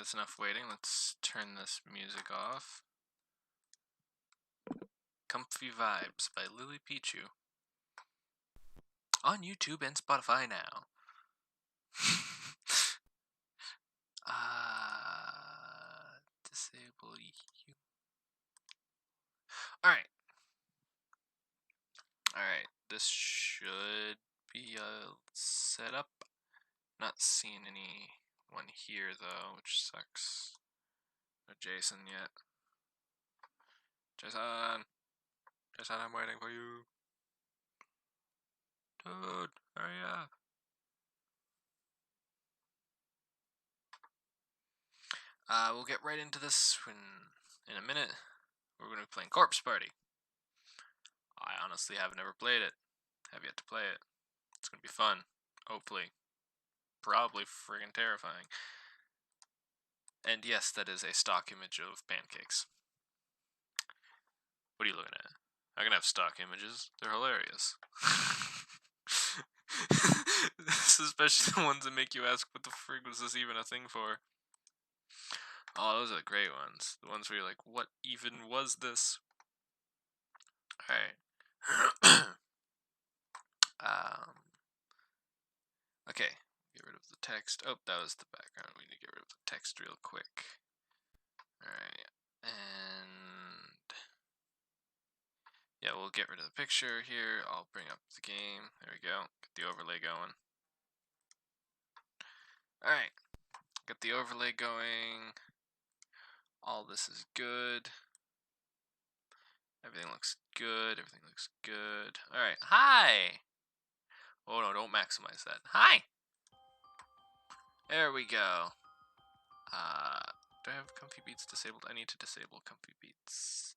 that's enough waiting. Let's turn this music off. Comfy Vibes by Lily Pichu. On YouTube and Spotify now. Disable you. Alright. Alright, this should be a setup. Not seeing anyone here though, which sucks. No Jason yet. Jason! Jason, I'm waiting for you. Dude, hurry up. We'll get right into this in a minute. We're going to be playing Corpse Party. I honestly have never played it. Have yet to play it. It's going to be fun. Hopefully. Probably friggin' terrifying. And yes, that is a stock image of pancakes. What are you looking at? I can have stock images. They're hilarious. Especially the ones that make you ask, what the frig was this even a thing for? Oh, those are the great ones. The ones where you're like, what even was this? Alright. Okay. Get rid of the text. Oh, that was the background. We need to get rid of the text real quick. Alright. And yeah, we'll get rid of the picture here. I'll bring up the game. There we go. Get the overlay going. Alright. Get the overlay going. All this is good. Everything looks good. Everything looks good. Alright. Hi! Oh no, don't maximize that. Hi! There we go. Do I have Comfy Beats disabled? I need to disable Comfy Beats.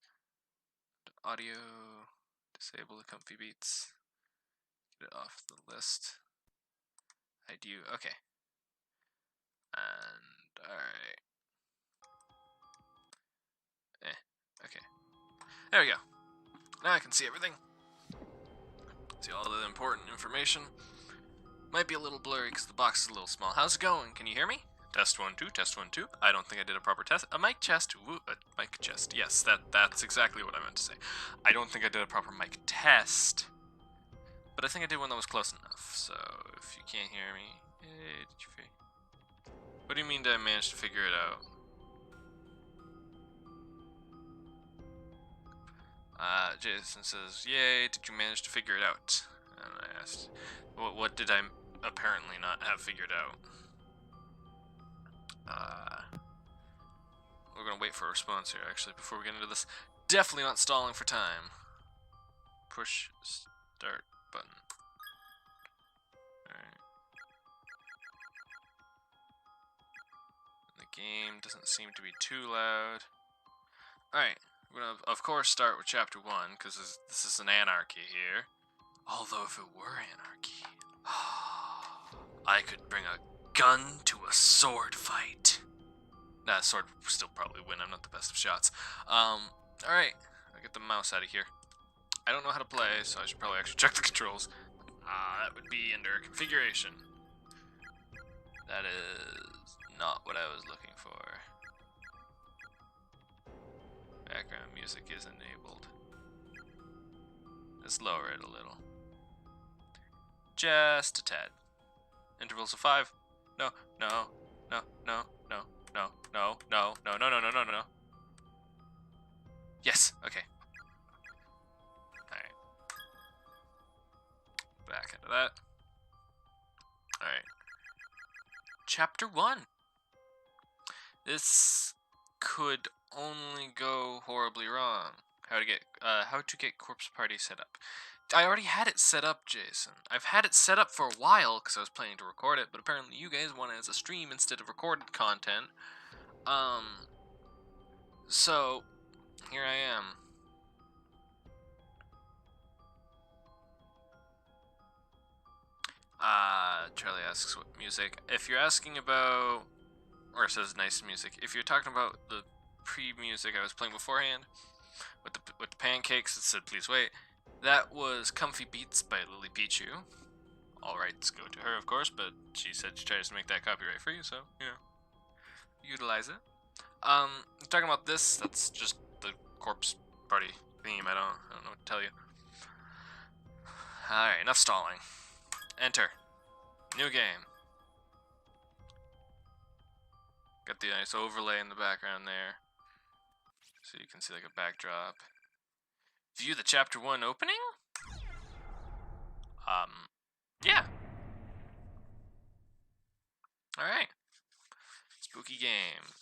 Audio. Disable the Comfy Beats. Get it off the list. I do. Okay. And, alright. Okay. There we go. Now I can see everything. See all the important information. Might be a little blurry because the box is a little small. How's it going? Can you hear me? Test 1 2. Test 1 2. I don't think I did a proper test. A mic chest. Woo, a mic chest. Yes, that's exactly what I meant to say. I don't think I did a proper mic test, but I think I did one that was close enough. So if you can't hear me, hey, did you figure? What do you mean? Did I manage to figure it out? Jason says, "Yay! Did you manage to figure it out?" And I asked, "What did I apparently not have figured out?" We're gonna wait for a response here, actually, before we get into this. Definitely not stalling for time. Push start button. Alright. The game doesn't seem to be too loud. Alright, we're gonna, of course, start with Chapter 1, because this is an anarchy here. Although, if it were anarchy, I could bring a gun to a sword fight. Nah, sword would still probably win. I'm not the best of shots. Alright. I'll get the mouse out of here. I don't know how to play, so I should probably actually check the controls. That would be under configuration. That is not what I was looking for. Background music is enabled. Let's lower it a little. Just a tad. Intervals of 5. No, no, no, no, no, no, no, no, no, no, no, no, no, no. Yes, okay. Alright. Back into that. Alright. Chapter 1. This could only go horribly wrong. How to get Corpse Party set up. I already had it set up, Jason. I've had it set up for a while because I was planning to record it, but apparently you guys want it as a stream instead of recorded content. So here I am. Charlie asks what music. If you're asking about, or it says nice music. If you're talking about the pre-music I was playing beforehand, with the pancakes that said please wait, that was Comfy Beats by Lily Pichu. All rights go to her, of course, but she said she tries to make that copyright free, so, you know. utilize it. Talking about this, that's just the corpse party theme. I don't know what to tell you. Alright, enough stalling. Enter. New game. Got the nice overlay in the background there. So you can see like a backdrop. View the chapter 1 opening? Yeah. Alright. Spooky game.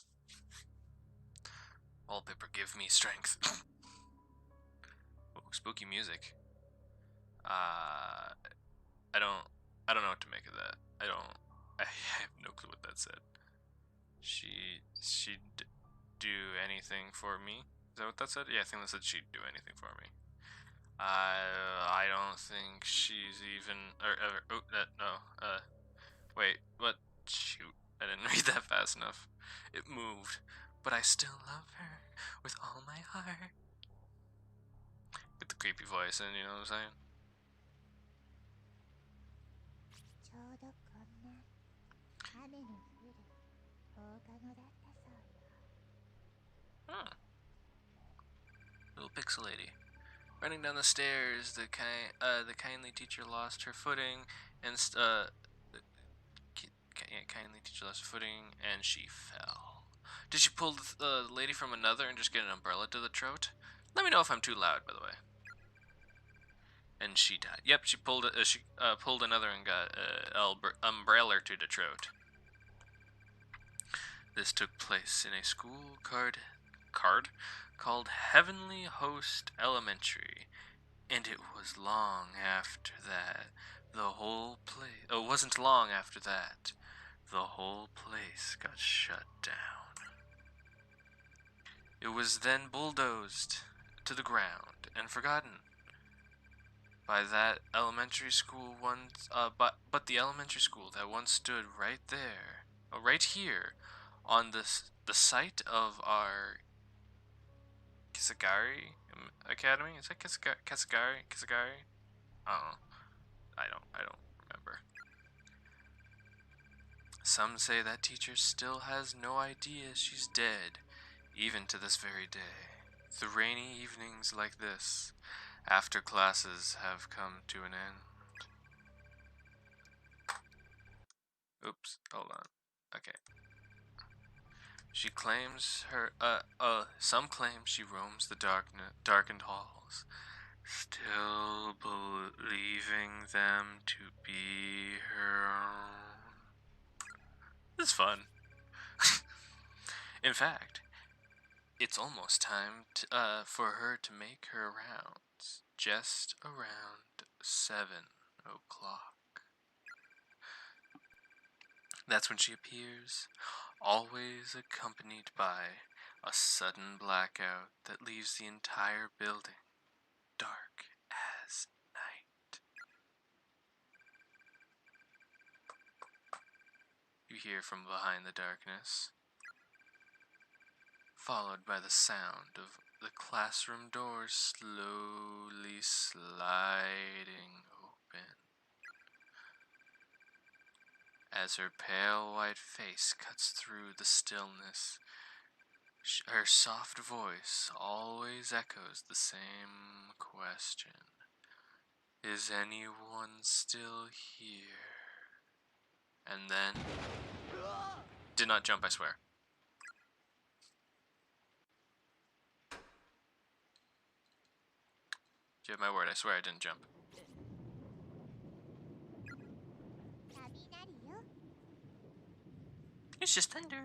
Wallpaper, give me strength. Ooh, spooky music. I don't know what to make of that. I have no clue what that said. She'd do anything for me. Is that what that said? Yeah, I think that said she'd do anything for me. I don't think she's even. Oh, no. Wait, what? Shoot, I didn't read that fast enough. It moved, but I still love her with all my heart. Get the creepy voice in, you know what I'm saying? ちょうどこんな雨の降る放課後だったそうよ。 Hmm. Little pixel lady. Running down the stairs, the kindly teacher lost her footing, and kindly teacher lost her footing, and she fell. Did she pull the lady from another and just get an umbrella to the throat? Let me know if I'm too loud, by the way. And she died. Yep, she pulled pulled another and got umbrella to the throat. This took place in a school card called Heavenly Host Elementary, and it was long after that the whole place. Oh, it wasn't long after that the whole place got shut down. It was then bulldozed to the ground and forgotten by that elementary school once. But the elementary school that once stood right there, right here, on the site of our Kisagari Academy. Is that Kisagari? I don't remember. Some say that teacher still has no idea she's dead, even to this very day. The rainy evenings like this, after classes have come to an end. Oops, hold on. Okay. She claims some claim she roams the darkened halls, still believing them to be her own. This is fun. In fact, it's almost time for her to make her rounds, just around 7 o'clock. That's when she appears, always accompanied by a sudden blackout that leaves the entire building dark as night. You hear from behind the darkness, followed by the sound of the classroom doors slowly sliding open. As her pale white face cuts through the stillness, her soft voice always echoes the same question. Is anyone still here? And then... Did not jump, I swear. Do you have my word? I swear I didn't jump. It's just thunder.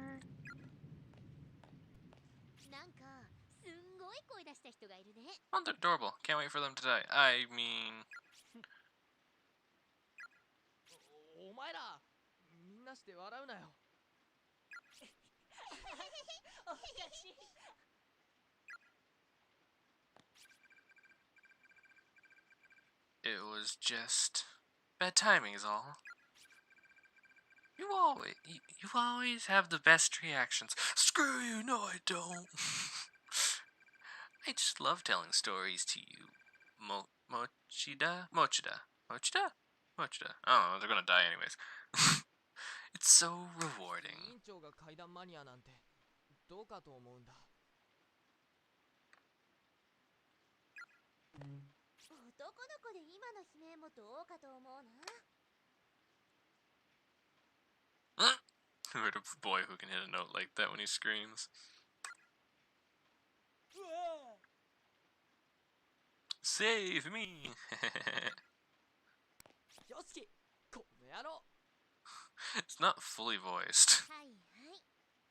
なんかすんごい声出した人がいるね。 Oh, they're adorable. Can't wait for them to die. I mean... お前らみんなして笑うなよ。おかしい。 It was just bad timing is all. You always have the best reactions. Screw you, no I don't. I just love telling stories to you. Mochida? I don't know, they're gonna die anyways. It's so 委 rewarding. 員長が階段マニアなんてどうかと思うんだ。男の子で今の悲鳴もどうかと思うな。 Who heard of a boy who can hit a note like that when he screams? うわ Save me! よしこの野郎 It's not fully voiced. はいはい。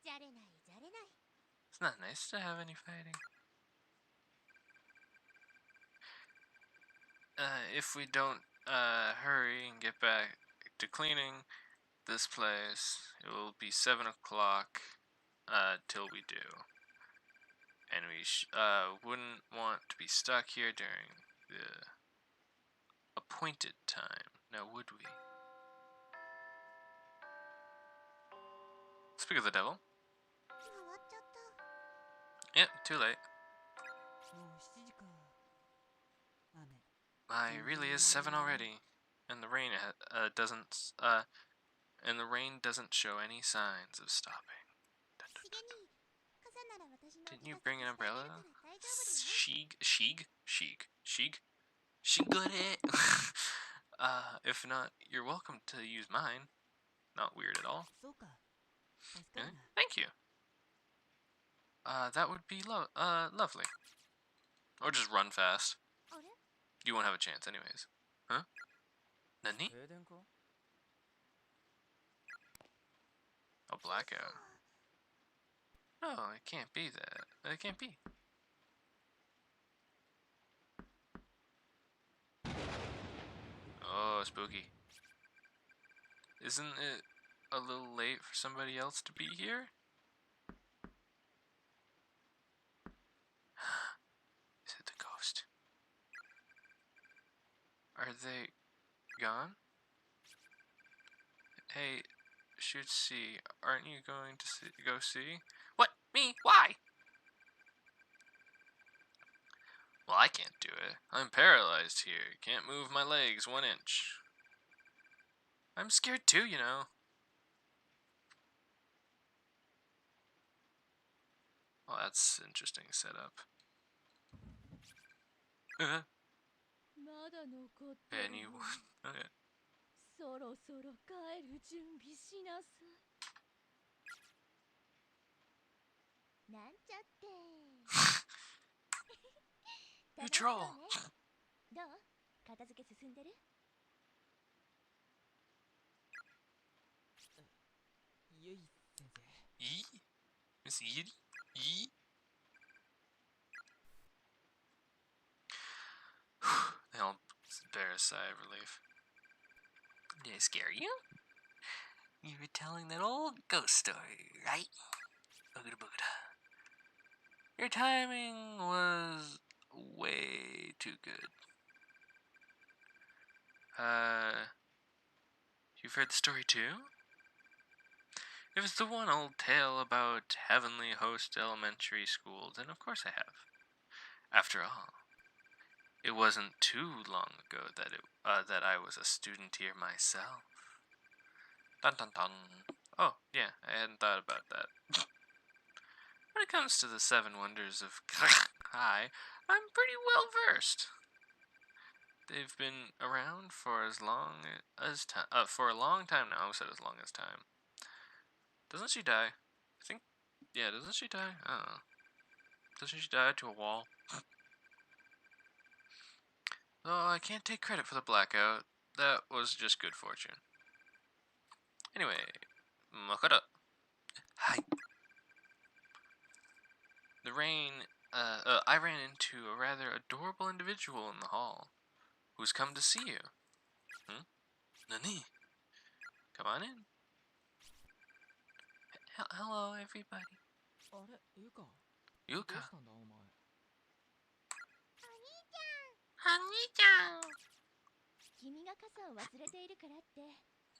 じゃれないじゃれない。 It's not nice to have any fighting. If we don't hurry and get back to cleaning this place, it will be 7 o'clock till we do. And we wouldn't want to be stuck here during the appointed time, now would we? Speak of the devil. 終わっちゃった。 Yep, too late. もう7時か。雨。 My, really is 7 already, and the rain doesn't show any signs of stopping. しげに、傘なら私の Didn't you bring an 気が umbrella? つかせてあげるから大丈夫だよ。 She got it. If not, you're welcome to use mine. Not weird at all. そうか。助かるな。 Thank you. That would be lovely. Or just run fast. あれ You won't have a chance anyways. Huh? Nani? 停電か A blackout. No, it can't be that. It can't be. Oh, spooky. Isn't it a little late for somebody else to be here? Is it the ghost? Are they gone? Hey, should see. Aren't you going to go see? What? Me? Why? Well, I can't do it. I'm paralyzed here. Can't move my legs 1 inch. I'm scared too, you know. Well, that's interesting setup. まだ残ってる Anyone? Okay. そろそろ帰る準備しなさい。なんちゃって You 楽しそう troll. ね。どう片付け進んでる？ゆい先生。 Yee? Miss Yee? Yee? They all bear a sigh of relief. Did I scare you? You were telling that old ghost story, right? Boogada boogada. Your timing was way too good. You've heard the story too? If it's the one old tale about Heavenly Host Elementary School, then of course I have. After all, it wasn't too long ago that I was a student here myself. Dun dun dun. Oh, yeah, I hadn't thought about that. When it comes to the 7 wonders of Kai, I'm pretty well versed. They've been around for as long as for a long time now. I said as long as time. Doesn't she die? I think, yeah, doesn't she die? I don't know. Doesn't she die to a wall? Though I can't take credit for the blackout. That was just good fortune. Anyway, Makara. Hi. The rain, I ran into a rather adorable individual in the hall who's come to see you. Nani? Come on in. Hello, everybody. あれゆか。どう Yuka. したんだお前。Honey-chan. 君が傘を忘れているからって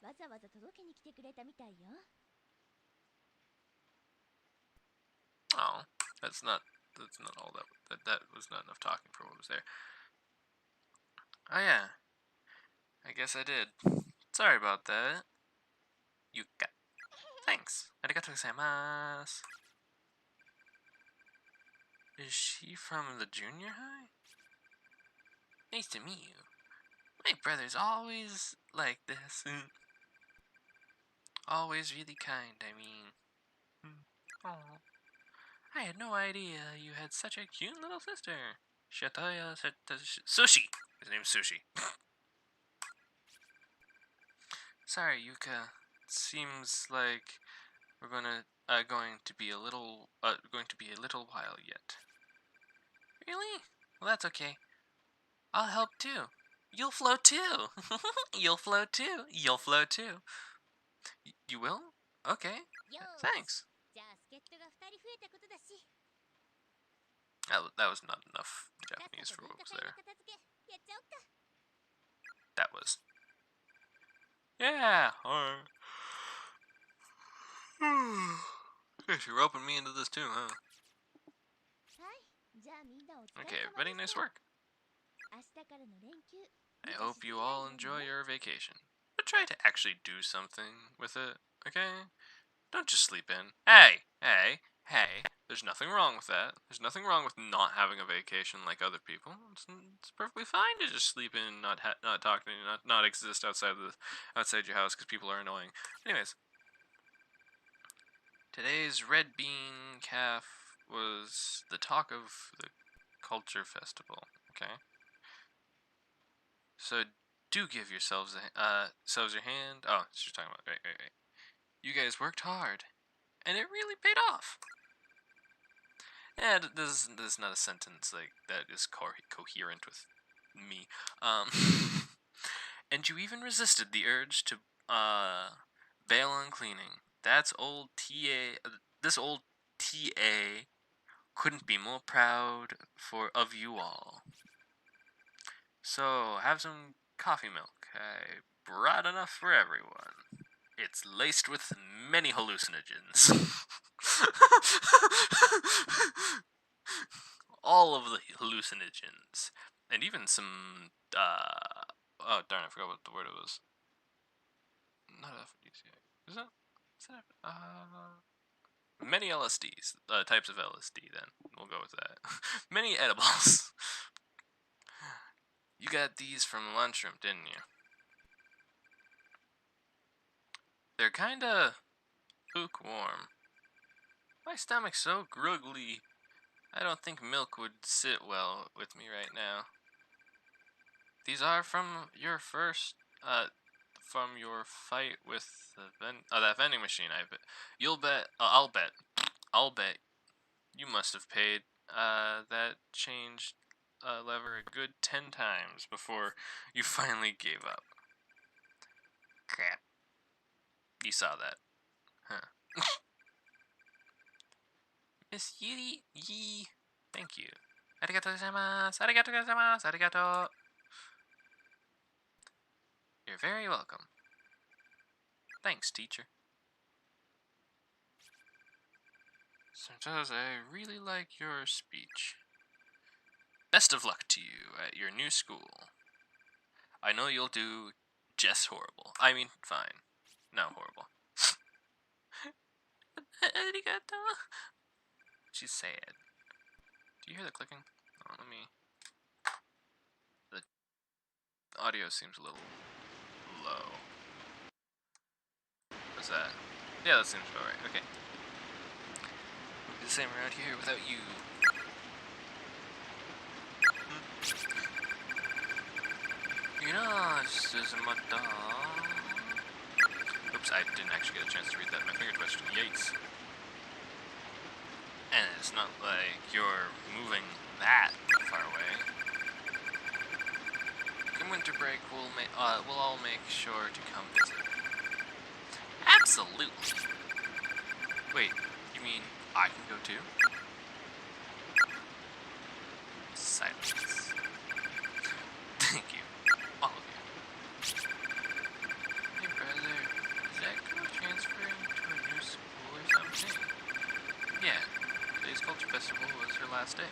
わざわざ届けに来てくれたみたいよ。 Oh, that's not all that was not enough talking for what was there. Oh yeah. I guess I did. Sorry about that. Yuka. Thanks. Arigato gozaimasu. Is she from the junior high? Nice to meet you. My brother's always like this. Always really kind, I mean. Oh. I had no idea you had such a cute little sister. Sushi! His name's Sushi. Sorry, Yuka. Seems like we're going to be a little while yet. Really? Well, that's okay. I'll help too. You'll float too. You'll float too. You'll float too. You will? Okay. よーし Thanks. じゃあ助っ人が2人増えたことだし That was not enough さっさ Japanese と for 文 what 化 was 祭の there. 片付けやっちゃおっか That was. Yeah. Alright. Guess you're roping me into this too, huh? はいじゃあみんなお疲れ Okay, 様 everybody, でし nice た work. 明日からの連休 I hope you all enjoy your vacation. But try to actually do something with it, okay? Don't just sleep in. Hey! There's nothing wrong with that. There's nothing wrong with not having a vacation like other people. It's perfectly fine to just sleep in, not talk to you, not exist outside your house because people are annoying. Anyways, today's Red Bean Calf was the talk of the culture festival. Okay. So do give yourselves your hand. Oh, she's talking about right. You guys worked hard, and it really paid off. And this is not a sentence like that is coherent with me. And you even resisted the urge to bail on cleaning. That's old TA. This old TA couldn't be more proud of you all. So have some coffee milk. I brought enough for everyone. It's laced with many hallucinogens. All of the hallucinogens. And even some, oh darn, I forgot what the word it was. Not aphrodisiac. Is that? Many LSDs. Types of LSD, then. We'll go with that. Many edibles. You got these from the lunchroom, didn't you? They're kinda lukewarm. My stomach's so gruggly. I don't think milk would sit well with me right now. These are from your from your fight with that vending machine. I'll bet. You must have paid that change lever a good 10 times before you finally gave up. Crap. You saw that. Huh. Miss Yee. Thank you. Arigato gozaimasu. Arigato gozaimasu. Arigato. You're very welcome. Thanks, teacher. Sometimes I really like your speech. Best of luck to you at your new school. I know you'll do just horrible. I mean, fine. No, horrible. Arigato. She's sad. Do you hear the clicking? Oh, let me... The audio seems a little low. What's that? Yeah, that seems about right. Okay. We'll do the same around here without you. Oops, I didn't actually get a chance to read that. My finger twitched. Yikes. And it's not like you're moving that far away. In winter break, we'll all make sure to come visit. Absolutely. Wait, you mean I can go too? Silence. Thank you, all of you. Hey brother, is that girl transferring to a new school or something? Yeah, today's culture festival was her last day.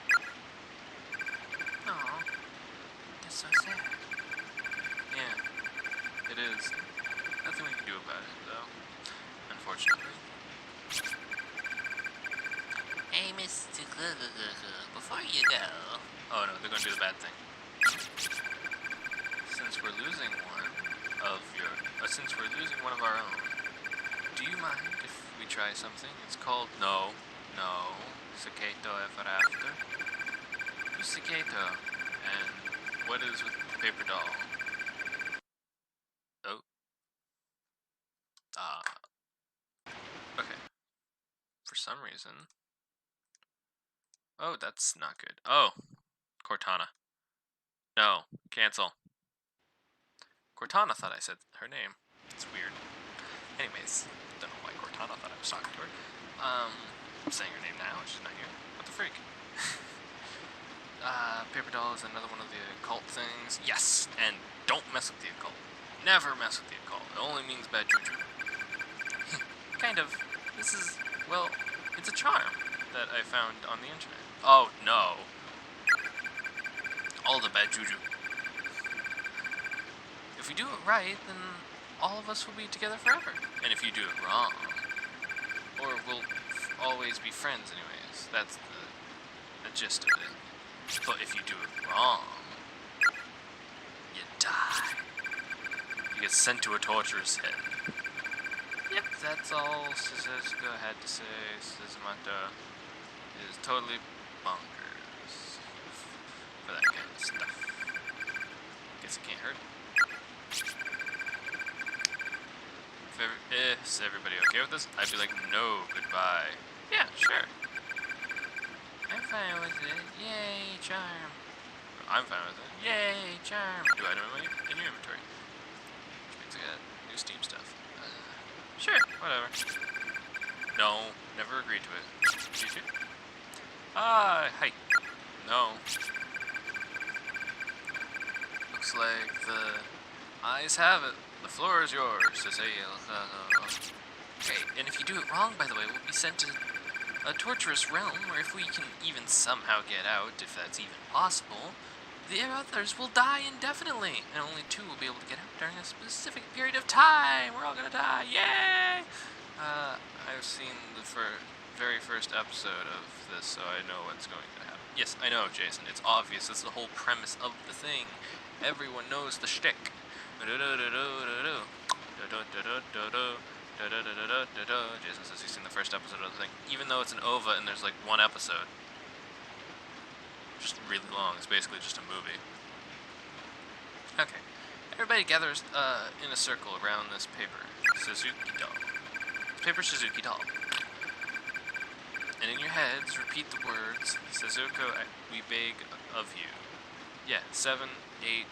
Aw, that's so sad. Yeah, it is. Nothing we can do about it, though. Unfortunately. unfortunately. Hey, Mr. Before you go... Oh no, they're gonna do the bad thing. Since we're losing one of our own, do you mind if we try something? It's called... No. Sakato ever after. Who's Sakato? And what is with the paper doll? Oh. Okay. For some reason... Oh, that's not good. Oh. Cortana. No. Cancel. Cortana thought I said her name. It's weird. Anyways, don't know why Cortana thought I was talking to her. I'm saying her name now, she's not here. What the freak? Paper doll is another one of the occult things. Yes, and don't mess with the occult. Never mess with the occult. It only means bad juju. Kind of. This is, well, it's a charm that I found on the internet. Oh, no. All the bad juju. If we do it right, then all of us will be together forever. And if you do it wrong, or we'll always be friends anyways. That's the gist of it. But if you do it wrong, you die. You get sent to a torturer's head. Yep, that's all Suzuka had to say. Suzumato is totally bonkers for that kind of stuff. Guess it can't hurt. Is everybody okay with this? I'd be like, no, goodbye. Yeah, sure. I'm fine with it. Yay, charm. I'm fine with it. Yay, charm. Do I know in your inventory? Which means I got new Steam stuff. Sure, whatever. No, never agreed to it. You too? Hi. No. Looks like the eyes have it. The floor is yours, says Okay, and if you do it wrong, by the way, we'll be sent to a torturous realm where if we can even somehow get out, if that's even possible, the others will die indefinitely, and only 2 will be able to get out during a specific period of time. We're all gonna die. Yay! I've seen the very first episode of this, so I know what's going to happen. Yes, I know, Jason. It's obvious. It's the whole premise of the thing. Everyone knows the shtick. Jason says he's seen the first episode of the thing, even though it's an OVA and there's like 1 episode. Just really long. It's basically just a movie. Okay. Everybody gathers in a circle around this paper Suzuki doll. Paper Suzuki doll. And in your heads, repeat the words, Suzuko, we beg of you. Yeah, 7, 8,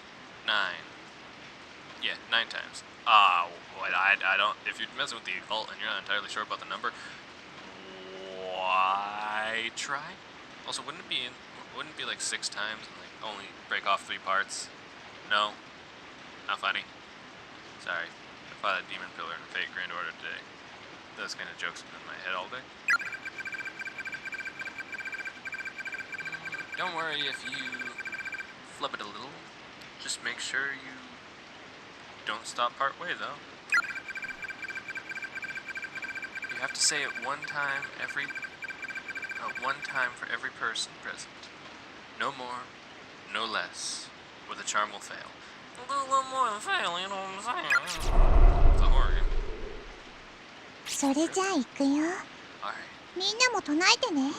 9. Yeah, 9 times. What? I don't... If you're messing with the occult and you're not entirely sure about the number, why try? Also, wouldn't it be like 6 times and like only break off 3 parts? No? Not funny. Sorry. I fought a demon pillar in Fate Grand Order today. Those kind of jokes have been in my head all day. Don't worry if you flub it a little. Just make sure you don't stop part way, though. You have to say it one time for every person present. No more, no less, or the charm will fail. A little more than fail, you know what I'm saying? It's a horror game. それじゃあ行くよ。 Alright. みんなも唱えてね。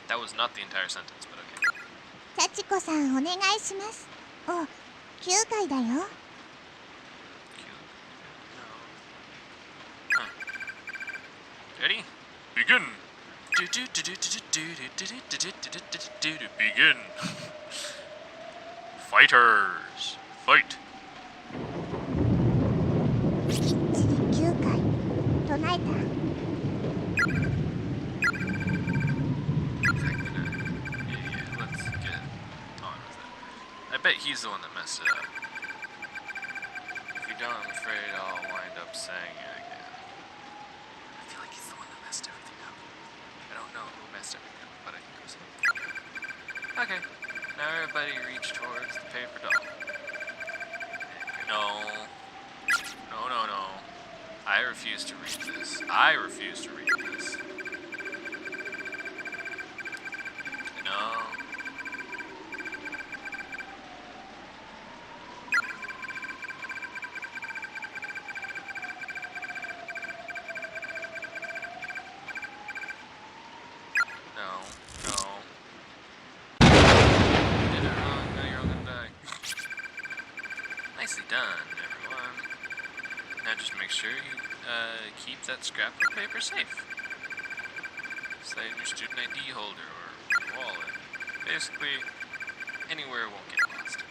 That was not the entire sentence, but okay. 幸子さんお願いします。お、9回だよ。 Cute. No. Huh. Ready? Begin! Begin! Fighters! Fight! きっちり9回唱えた。 Yeah, let's get on with it. I bet he's the one that messed it up. If you don't, I'm afraid I'll wind up saying it again. I feel like he's the one that messed everything up. I don't know who messed everything up, but I think it was him. Okay, now everybody reach towards the paper doll. No. No. I refuse to read this. I refuse to read this. No. No. No. You did it wrong. Now you're all gonna die. Nicely done, everyone. Now just make sure you keep that scrapbook paper safe. Slide in your student ID holder or your wallet. Basically, anywhere it won't get lost.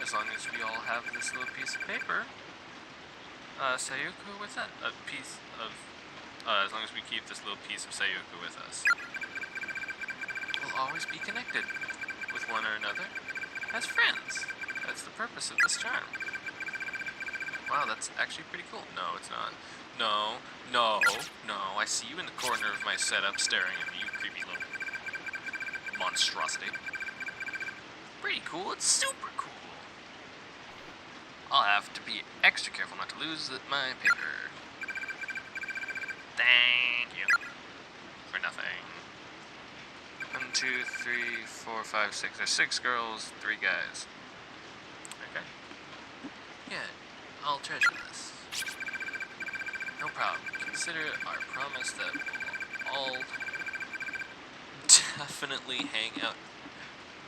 As long as we all have this little piece of paper, Sayuko with that, a piece of, as long as we keep this little piece of Sayuko with us, we'll always be connected with one or another as friends. That's the purpose of this charm. Wow, that's actually pretty cool. No, it's not. No, no, no. I see you in the corner of my setup staring at me, you creepy little monstrosity. Pretty cool. It's super cool. I'll have to be extra careful not to lose my paper. Thank you. For nothing. 1, 2, 3, 4, 5, 6. There's 6 girls, 3 guys. Okay. Yeah, I'll treasure this. No problem. Consider it our promise that we'll all definitely hang out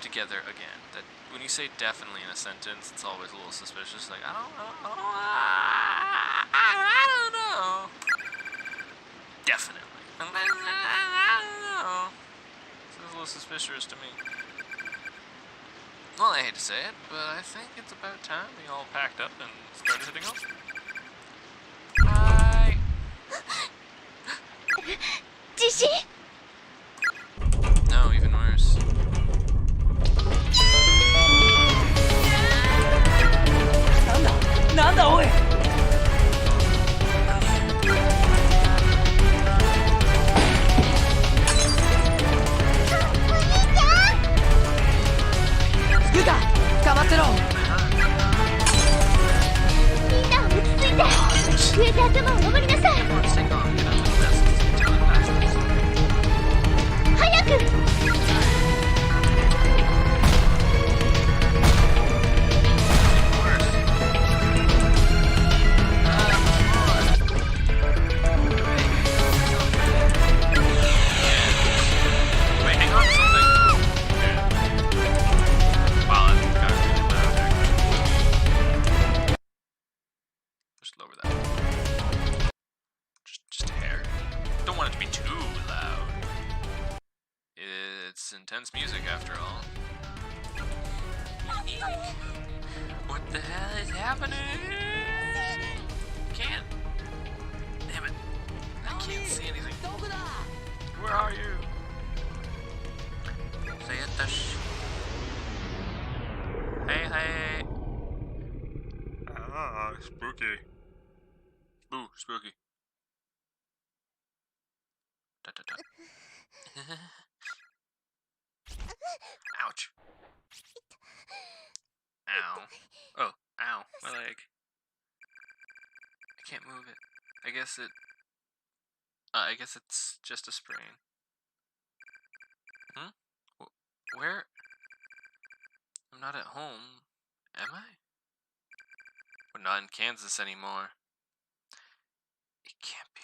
together again. That when you say definitely in a sentence, it's always a little suspicious. Like, I don't know. Definitely. I don't know. This is a little suspicious to me. Well, I hate to say it, but I think it's about time we all packed up and started heading home. Bye. 地震 No, even worse. なんだおい。ユタ、捕まってろ。みんな落ち着いて上で頭を守りなさい Let's take off. Get out of the nest. Let's get to the fastest. 早く Worse. Wait, hang on to something. Yeah. Wow, that got really loud, actually. Just lower that. Just a hair. Don't want it to be too loud. It's intense music after all. What the hell is happening? Can't. Damn it. I can't see anything. どこだ。 Where are you? Sayatash. Hey, hey. Ah, spooky. Ooh, spooky. Da, da, da. Ouch. Ow. Oh, ow, my leg. I can't move it. I guess it's just a sprain. Where? I'm not at home. Am I? We're not in Kansas anymore. It can't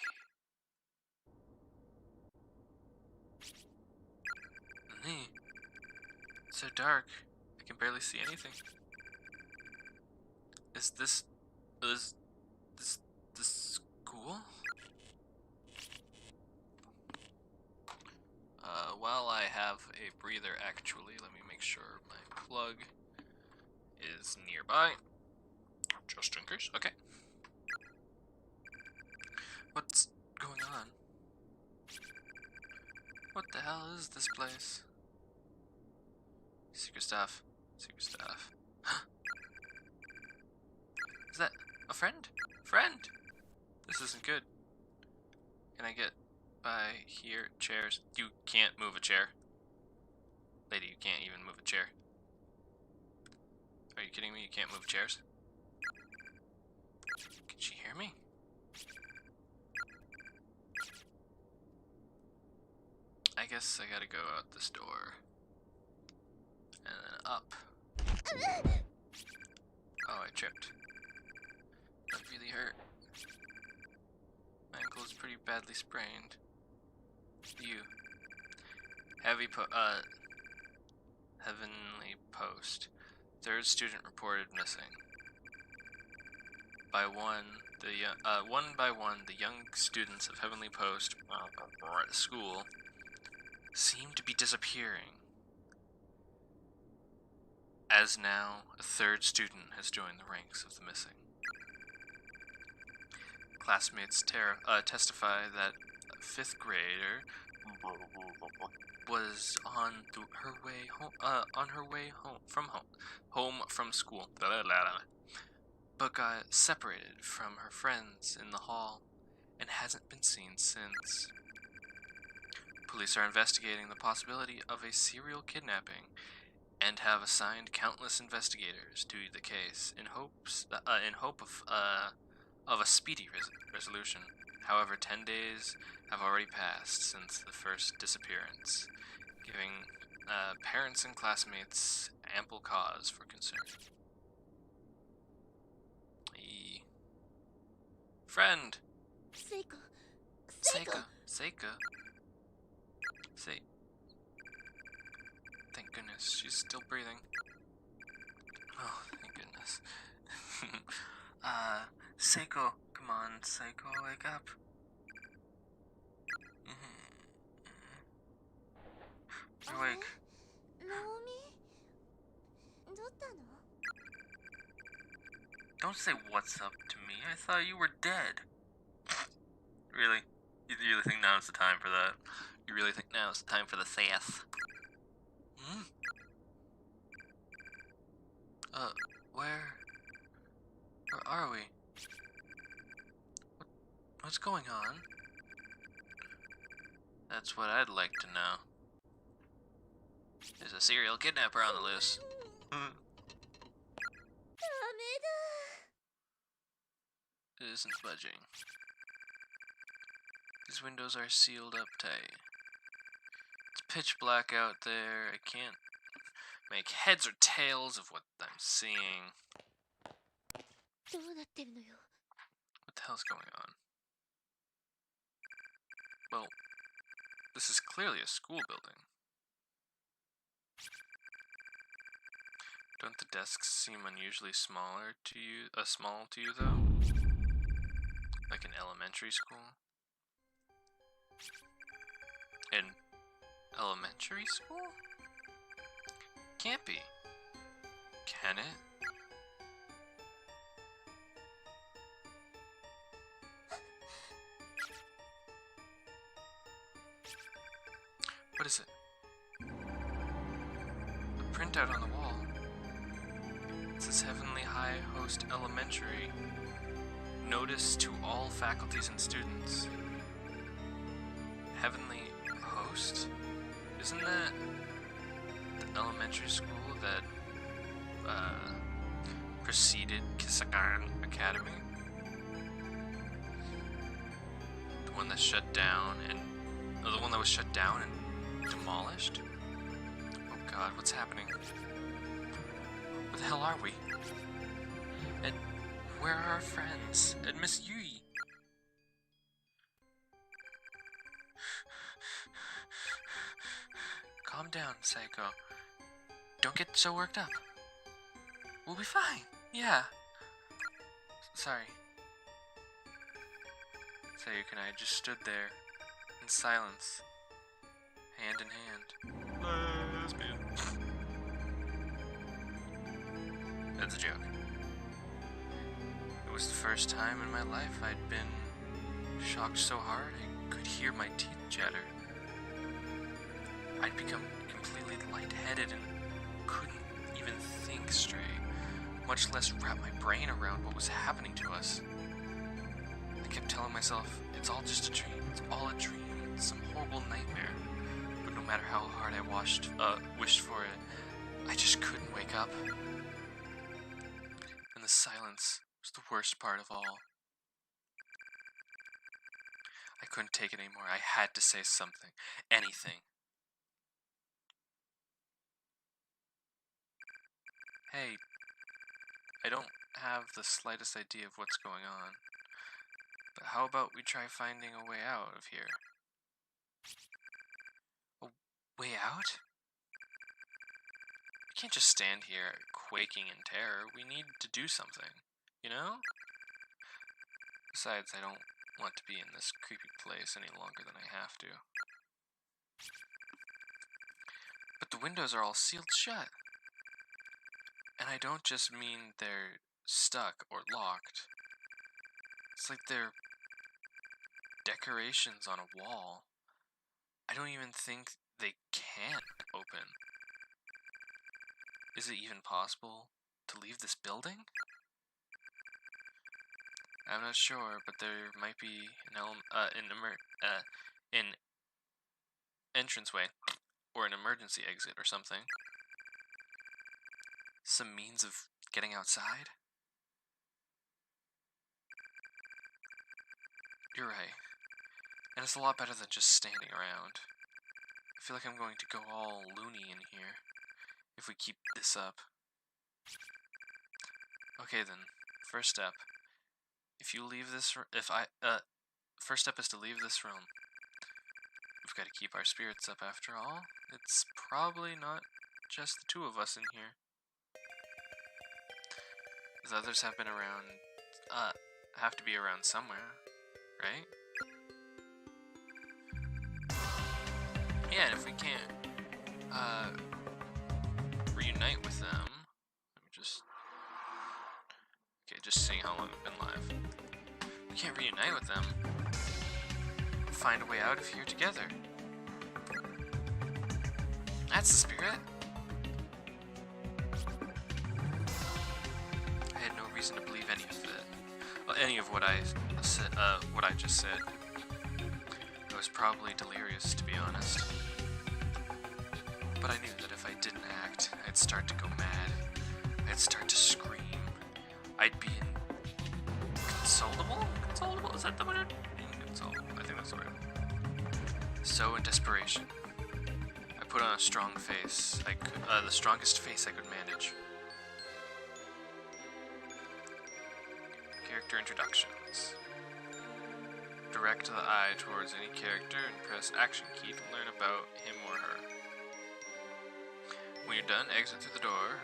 be. It's so dark. I can barely see anything. Is this school? While I have a breather, actually, let me make sure my plug is nearby. Just in case. Okay. What's going on? What the hell is this place? Secret stuff. Secret stuff. Is that a friend? Friend! This isn't good. Can I get by here? Chairs. You can't move a chair. Lady, you can't even move a chair. Are you kidding me? You can't move chairs? Can she hear me? I guess I gotta go out this door. And then up. Oh, I tripped. That really hurt. My ankle is pretty badly sprained. You. Heavenly Post. Third student reported missing. One by one, the young students of Heavenly Post school seem to be disappearing. As now, a third student has joined the ranks of the missing. Classmates testify that a 5th grader was on her way home from school, but got separated from her friends in the hall and hasn't been seen since. Police are investigating the possibility of a serial kidnapping and have assigned countless investigators to the case in hope of a speedy resolution. However, 10 days have already passed since the first disappearance, giving parents and classmates ample cause for concern. Friend! Seiko. Seika. Thank goodness, she's still breathing. Oh, thank goodness. Seiko, come on, Seiko, wake up. You're awake. Naomi? どうしたの? Don't say what's up to me. I thought you were dead. Really? You really think now is the time for that? You really think now is the time for the sass? Where are we? What's going on? That's what I'd like to know. There's a serial kidnapper on the loose. It isn't budging. These windows are sealed up tight. It's pitch black out there. I can't make heads or tails of what I'm seeing. どうなってるのよ。 What the hell's going on? Well, this is clearly a school building. Don't the desks seem unusually small to you though? Like an elementary school? An elementary school? Can't be. Can it? What is it? A printout on the wall. It says Heavenly High Host Elementary. Notice to all faculties and students. Heavenly Host? Isn't that the elementary school that preceded Kisakan Academy? The one that shut down and the one that was shut down and demolished? Oh god, what's happening? Where the hell are we? And where are our friends? And Miss Yui? Calm down, Seiko. Don't get so worked up. We'll be fine. Yeah. Sorry. Sayaka and I just stood there in silence, hand in hand. Lesbian. That's a joke. It was the first time in my life I'd been shocked so hard I could hear my teeth chatter. I'd become completely lightheaded and couldn't even think straight, much less wrap my brain around what was happening to us. I kept telling myself, it's all just a dream, it's all a dream, it's some horrible nightmare. But no matter how hard I wished for it, I just couldn't wake up. And the silence was the worst part of all. I couldn't take it anymore. I had to say something. Anything. Hey, I don't have the slightest idea of what's going on. But how about we try finding a way out of here? A way out? We can't just stand here quaking in terror. We need to do something, you know? Besides, I don't want to be in this creepy place any longer than I have to. But the windows are all sealed shut. And I don't just mean they're stuck or locked. It's like they're decorations on a wall. I don't even think they can open. Is it even possible to leave this building? I'm not sure, but there might be an entranceway or an emergency exit or something. Some means of getting outside? You're right. And it's a lot better than just standing around. I feel like I'm going to go all loony in here if we keep this up. Okay then, first step. If you leave this first step is to leave this room. We've got to keep our spirits up after all. It's probably not just the two of us in here. The others have been around, have to be around somewhere, right? Yeah, and if we can't, reunite with them, let me just, okay, just seeing how long we've been live. We can't reunite with them. Find a way out of here together. That's the spirit. I had no reason to believe any of it. Well, any of what I said, what I just said. I was probably delirious, to be honest. But I knew that if I didn't act, I'd start to go mad. I'd start to scream. I'd be inconsolable? Consolable? Is that the word? Inconsolable. I think that's the word. So in desperation, I put on a strong face. The strongest face I could manage. Character introductions. Direct the eye towards any character and press action key to learn about him or her. When you're done, exit through the door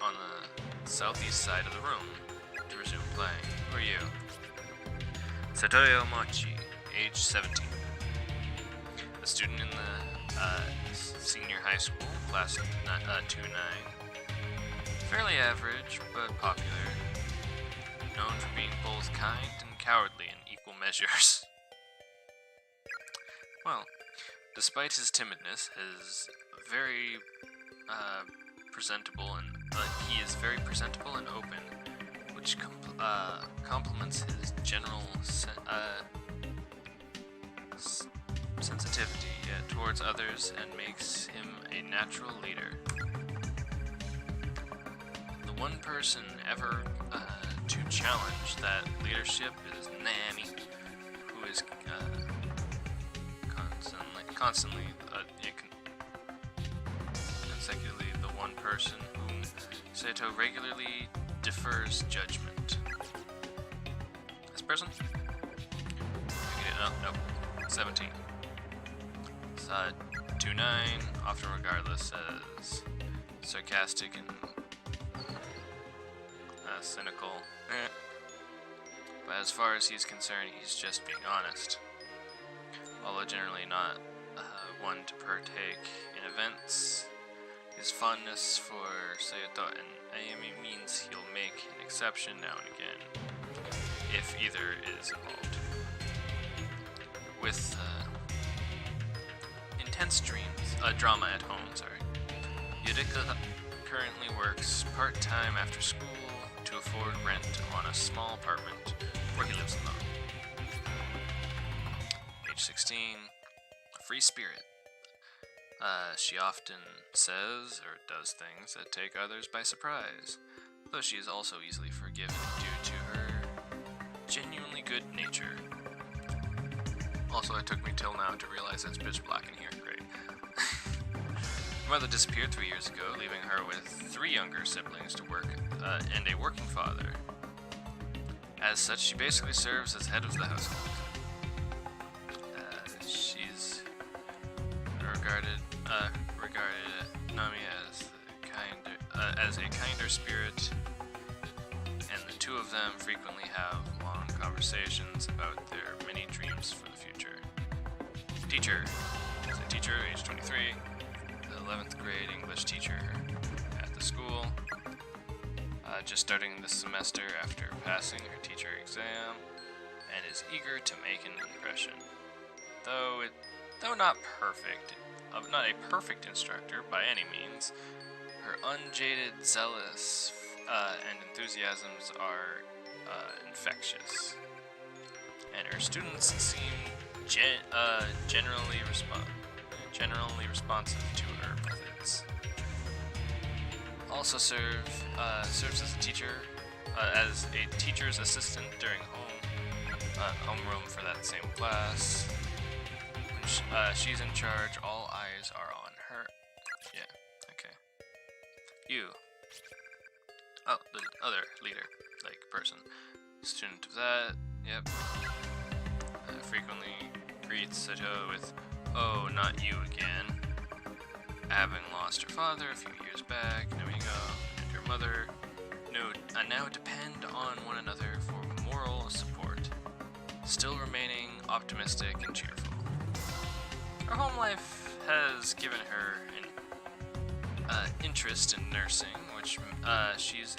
on the southeast side of the room to resume playing. Who are you? Satoyo Mochi, age 17. A student in the senior high school, class 2-9. Fairly average, but popular. Known for being both kind and cowardly in equal measures. Well, despite his timidness, his very presentable and he is very presentable and open, which complements his general sensitivity towards others and makes him a natural leader. The one person ever to challenge that leadership is Nami, who is constantly consecutively the one person whom Sato regularly defers judgment. This person? Nope. 17. It's 2-9, often regardless as sarcastic and cynical. But as far as he's concerned, he's just being honest. Although generally not one to partake in events, his fondness for Sato and Ayumi means he'll make an exception now and again, if either is involved. With intense drama at home, Yurika currently works part-time after school to afford rent on a small apartment where he lives alone. Age 16, a free spirit. She often says or does things that take others by surprise, though she is also easily forgiven due to her genuinely good nature. Also, it took me till now to realize it's pitch black in here. Great. Her mother disappeared 3 years ago, leaving her with 3 younger siblings to work and a working father. As such, she basically serves as head of the household. She's regarded Nami as a kinder spirit, and the two of them frequently have long conversations about their many dreams for the future. Teacher is a teacher, age 23, the 11th grade English teacher at the school. Just starting this semester after passing her teacher exam, and is eager to make an impression. Though not perfect, not a perfect instructor by any means, her unjaded, zealous, and enthusiasms are infectious, and her students seem generally responsive to her methods. Also serves as a teacher, as a teacher's assistant during homeroom for that same class. When she's in charge, all eyes are on her. Yeah, okay. You. Oh, the other leader, like, person. Student of that, yep. Frequently greets Seto with, "Oh, not you again." Having lost her father a few years back, Namiko and her mother now depend on one another for moral support, still remaining optimistic and cheerful. Her home life has given her an interest in nursing, which she's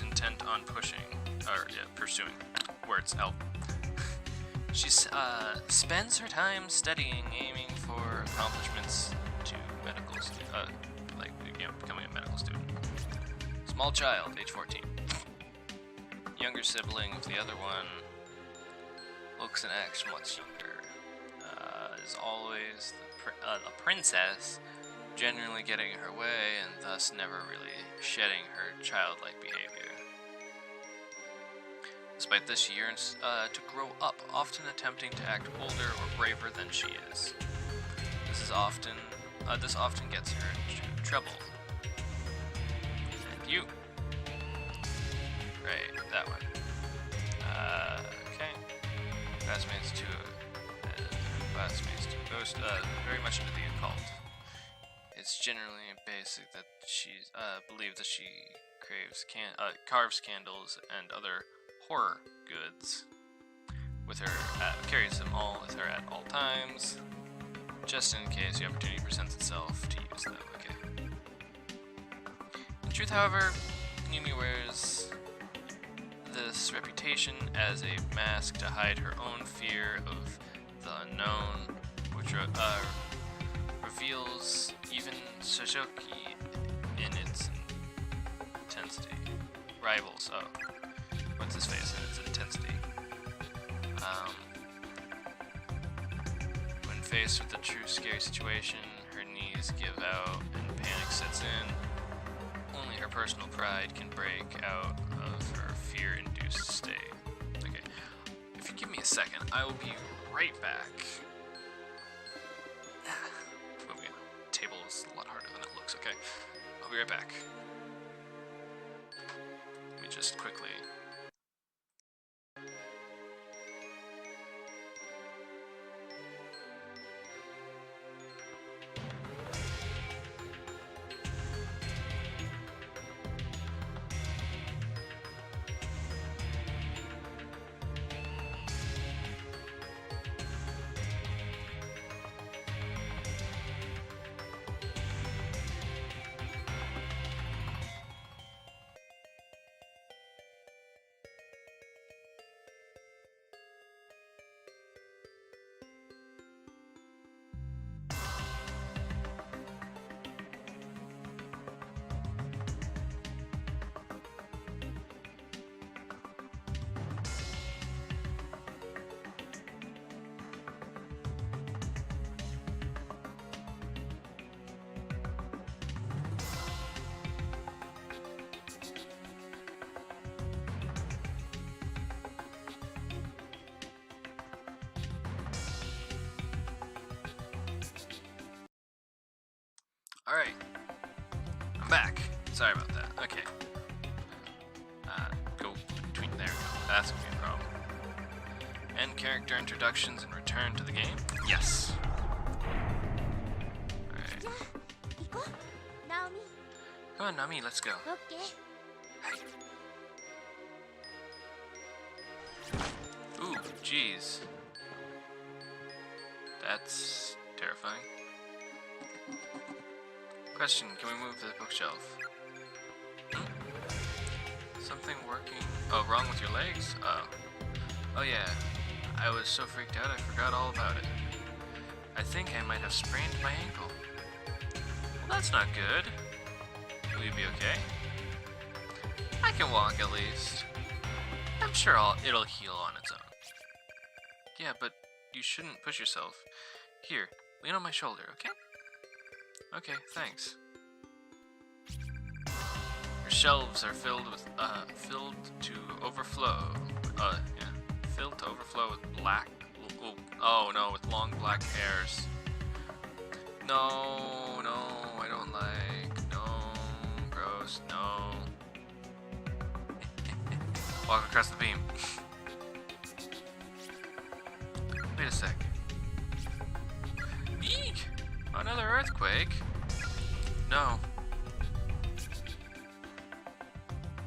intent on pursuing. Words help. She spends her time studying, aiming for accomplishments to becoming a medical student. Small child, age 14. Younger sibling of the other one, looks and acts much younger. Is always the princess, generally getting her way and thus never really shedding her childlike behavior. Despite this, she yearns to grow up, often attempting to act older or braver than she is. This often gets her into trouble. And you. Right, that one. Okay. Classmates to ghost, very much into the occult. It's generally basic that she's believed that she carves candles and other horror goods with her, carries them all with her at all times, just in case the opportunity presents itself to use them. Okay. In truth, however, Yumi wears this reputation as a mask to hide her own fear of the unknown, which reveals even Shoshiki in its intensity. Rivals, what's his face in its intensity. When faced with a true scary situation, her knees give out and panic sets in. Only her personal pride can break out of her fear-induced state. Okay, if you give me a second, I will be right back. Moving a table is a lot harder than it looks, okay? I'll be right back. Let me just quickly... Alright. I'm back. Sorry about that. Okay. Go between. There we go. That's gonna be a problem. End character introductions and return to the game? Yes. Alright. じゃあ行こうナオミ Come on, Nami, let's go. オッケー Hey. Ooh, jeez. That's terrifying. Question, can we move the bookshelf? Hmm? Something working... Oh, wrong with your legs? Oh. Oh yeah. I was so freaked out I forgot all about it. I think I might have sprained my ankle. Well, that's not good. Will you be okay? I can walk at least. I'm sure it'll heal on its own. Yeah, but you shouldn't push yourself. Here, lean on my shoulder, okay? Okay, thanks. Your shelves are filled to overflow. Yeah, filled to overflow with with long black hairs. No, I don't like. No, gross, no. Walk across the beam. Wait a sec. Eek! Another earthquake? No.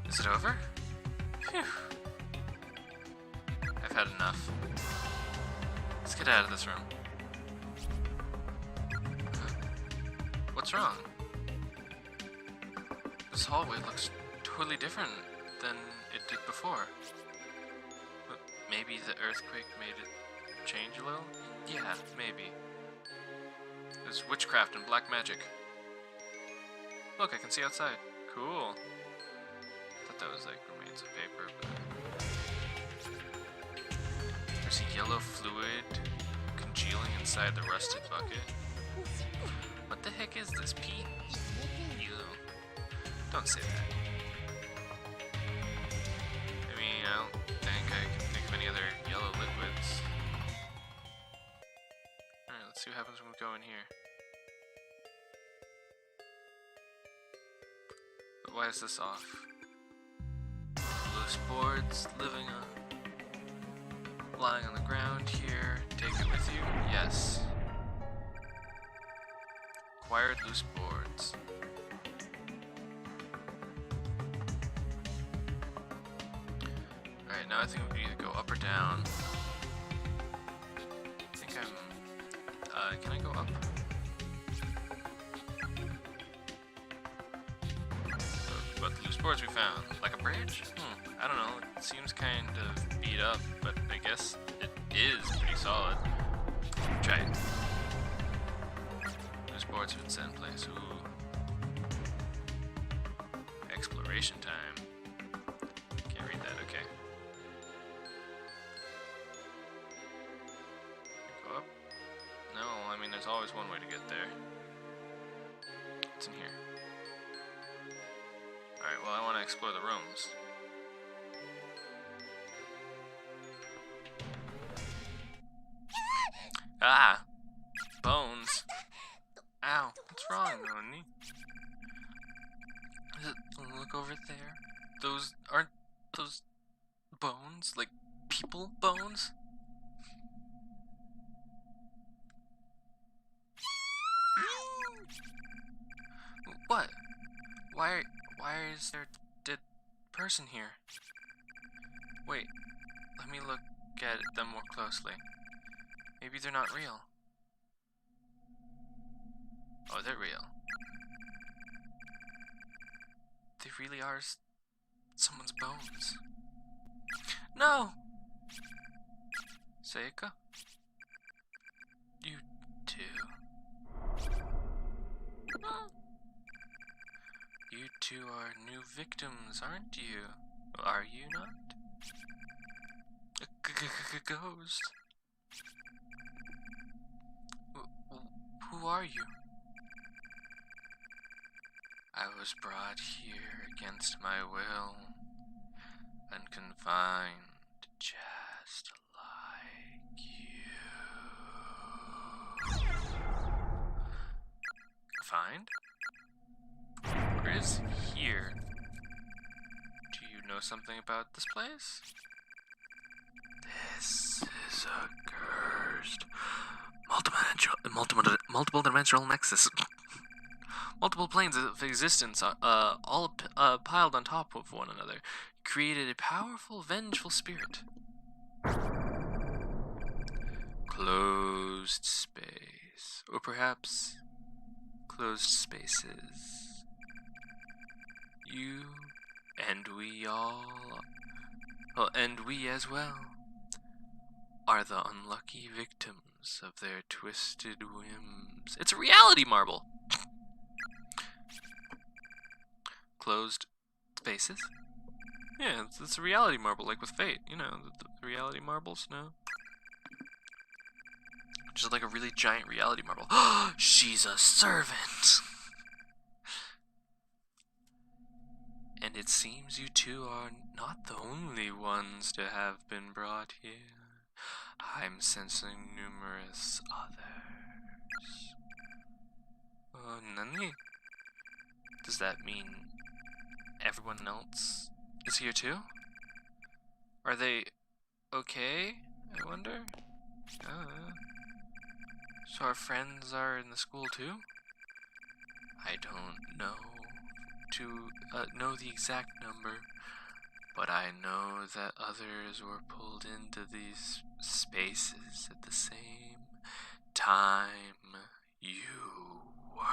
Is it over? Phew. I've had enough. Let's get out of this room. What's wrong? This hallway looks totally different than it did before. But maybe the earthquake made it change a little? Yeah, maybe. There's witchcraft and black magic. Look, I can see outside. Cool. Thought that was like remains of paper, but... There's a yellow fluid congealing inside the rusted bucket. What the heck is this, pee? Ew. Don't say that. I mean, I don't think I can think of any other yellow liquids. Alright, let's see what happens when we go in here. But why is this off? Loose boards, lying on the ground here. Take it with you? Yes. Acquired loose boards. Alright, now I think we can either go up or down. I think can I go up? What loose boards we found? Like a bridge? I don't know. It seems kind of beat up, but I guess it is pretty solid. Try it. Loose boards have been set in place. Ooh. Exploration time. Can't read that, okay. Go up? No, I mean there's always one way to get there. What's in here? Alright, well I want to explore the rooms. Ah! Bones. Ow, what's wrong, Noni? Look over there. Aren't those bones? Like, people bones? What? Why is there a dead person here? Wait, let me look at them more closely. Maybe they're not real. Oh, they're real. They really are someone's bones. No! Seika? You too. You two are new victims, aren't you? Are you not? A ghost. Who are you? I was brought here against my will and confined just like you. Confined? Where is here? Do you know something about this place? This is a cursed multiple dimensional nexus. Multiple planes of existence, all piled on top of one another, created a powerful, vengeful spirit. Closed space, or perhaps closed spaces. You and we all, and we as well, are the unlucky victims of their twisted whims. It's a reality marble. Closed spaces? Yeah, it's a reality marble, like with Fate. You know, the reality marbles, no? Just like a really giant reality marble. She's a servant! And it seems you two are not the only ones to have been brought here. I'm sensing numerous others. Oh, Nani? Does that mean everyone else is here too? Are they okay, I wonder? So our friends are in the school too? I don't know the exact number, but I know that others were pulled into these spaces at the same time you were.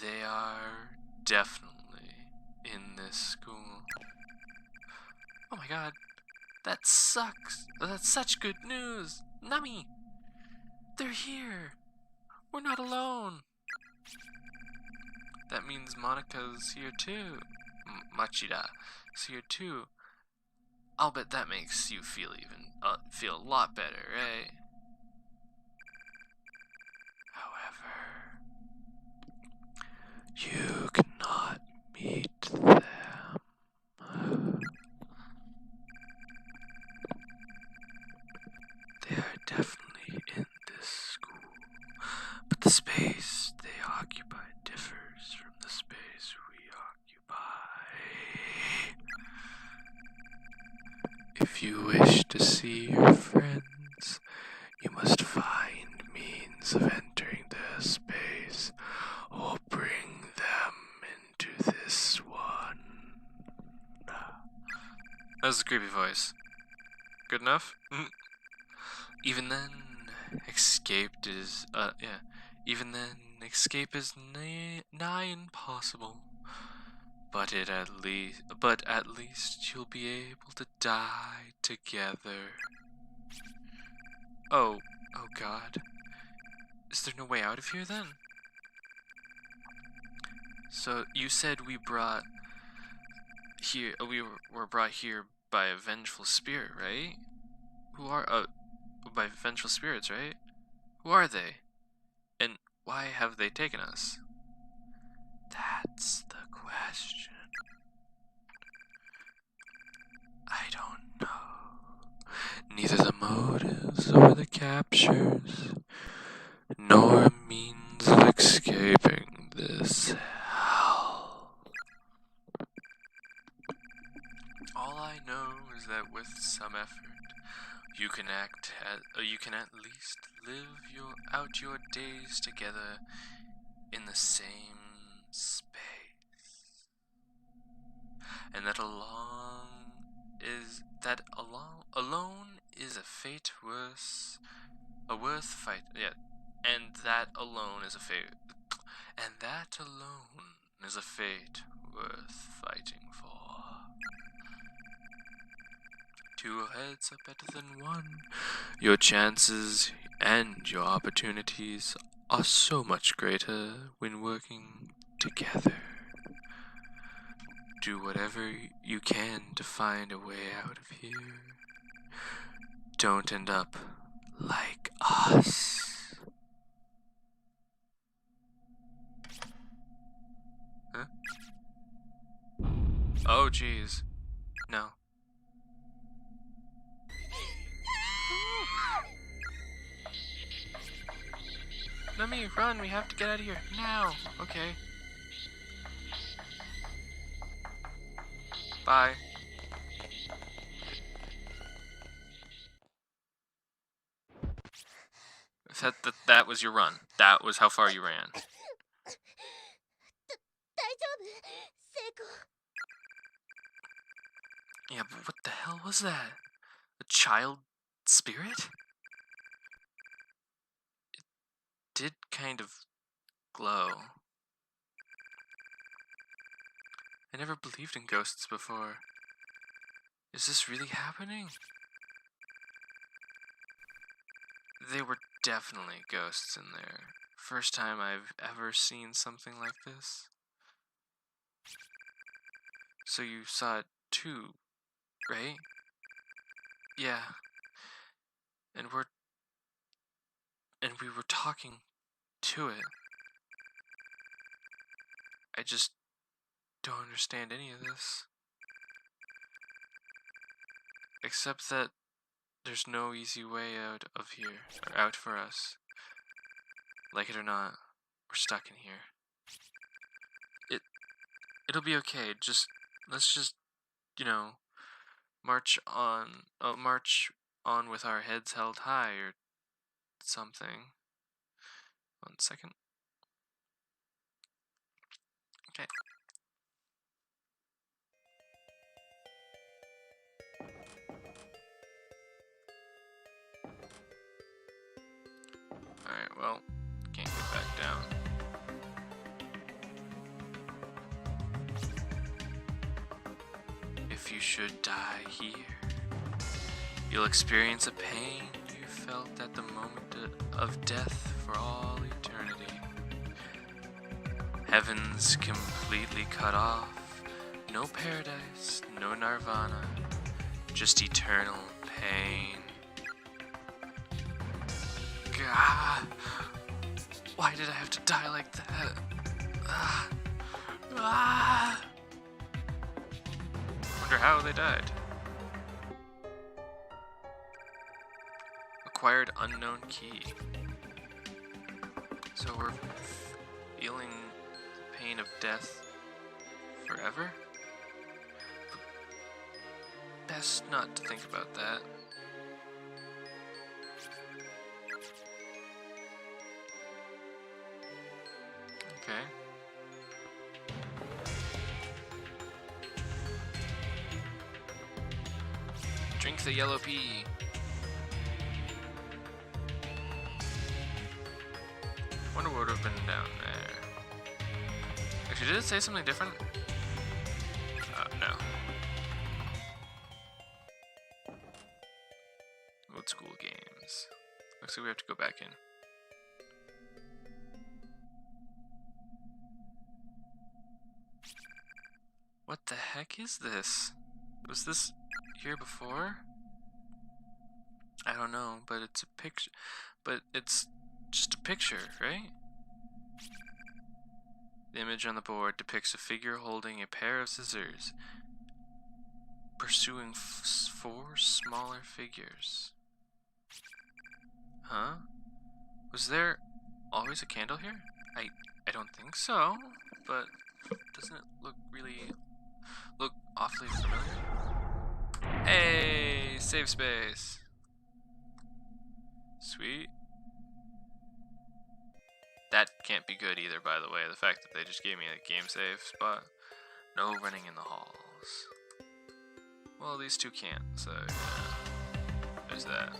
They are definitely in this school. Oh my god, that sucks. That's such good news. Nami, they're here. We're not alone. That means Monika's here too. Machida is here too. I'll bet that makes you feel a lot better, right? However, you cannot meet them. They are definitely in this school, but the space they occupy differs from the space we occupy. If you wish to see your friends, you must find means of entering their space or bring them into this one. That was a creepy voice. Good enough? Even then, escape is nigh impossible. But at least you'll be able to die together. Oh God. Is there no way out of here then? So you said we were brought here by a vengeful spirit, right? By vengeful spirits, right? Who are they? And why have they taken us? That's the question. I don't know. Neither the motives or the captures, nor a means of escaping this hell. All I know is that with some effort, you can at least live out your days together in the same space, and that alone is a fate worth fight. Yeah, and that alone is a fate worth fighting for. Two heads are better than one. Your chances and your opportunities are so much greater when working together. Do whatever you can to find a way out of here. Don't end up like us. Huh? Oh, jeez. No. Nami, run! We have to get out of here now. Okay. Bye. That was your run. That was how far you ran. 大丈夫聖子 Yeah, but what the hell was that? A child spirit? It did kind of glow. I never believed in ghosts before. Is this really happening? They were definitely ghosts in there. First time I've ever seen something like this. So you saw it too, right? Yeah. And we were talking to it. I just don't understand any of this. Except that there's no easy way out of here, or out for us. Like it or not, we're stuck in here. It'll be okay. Let's just, march on with our heads held high or something. 1 second. Okay. Alright, well, can't get back down. If you should die here, you'll experience a pain you felt at the moment of death for all eternity. Heaven's completely cut off. No paradise, no nirvana, just eternal pain. God, why did I have to die like that? Wonder how they died. Acquired unknown key. So we're feeling the pain of death forever? Best not to think about that. Okay. Drink the yellow pea. Wonder what would have been down there. Actually, did it say something different? No. Old school games. Looks like we have to go back in. What the heck is this? Was this here before? I don't know, but it's a picture. But it's just a picture, right? The image on the board depicts a figure holding a pair of scissors, pursuing 4 smaller figures. Huh? Was there always a candle here? I don't think so, but doesn't it look awfully familiar? Hey, save space. Sweet. That can't be good either, by the way. The fact that they just gave me a game save spot. No running in the halls. Well, these two can't, so yeah. There's that.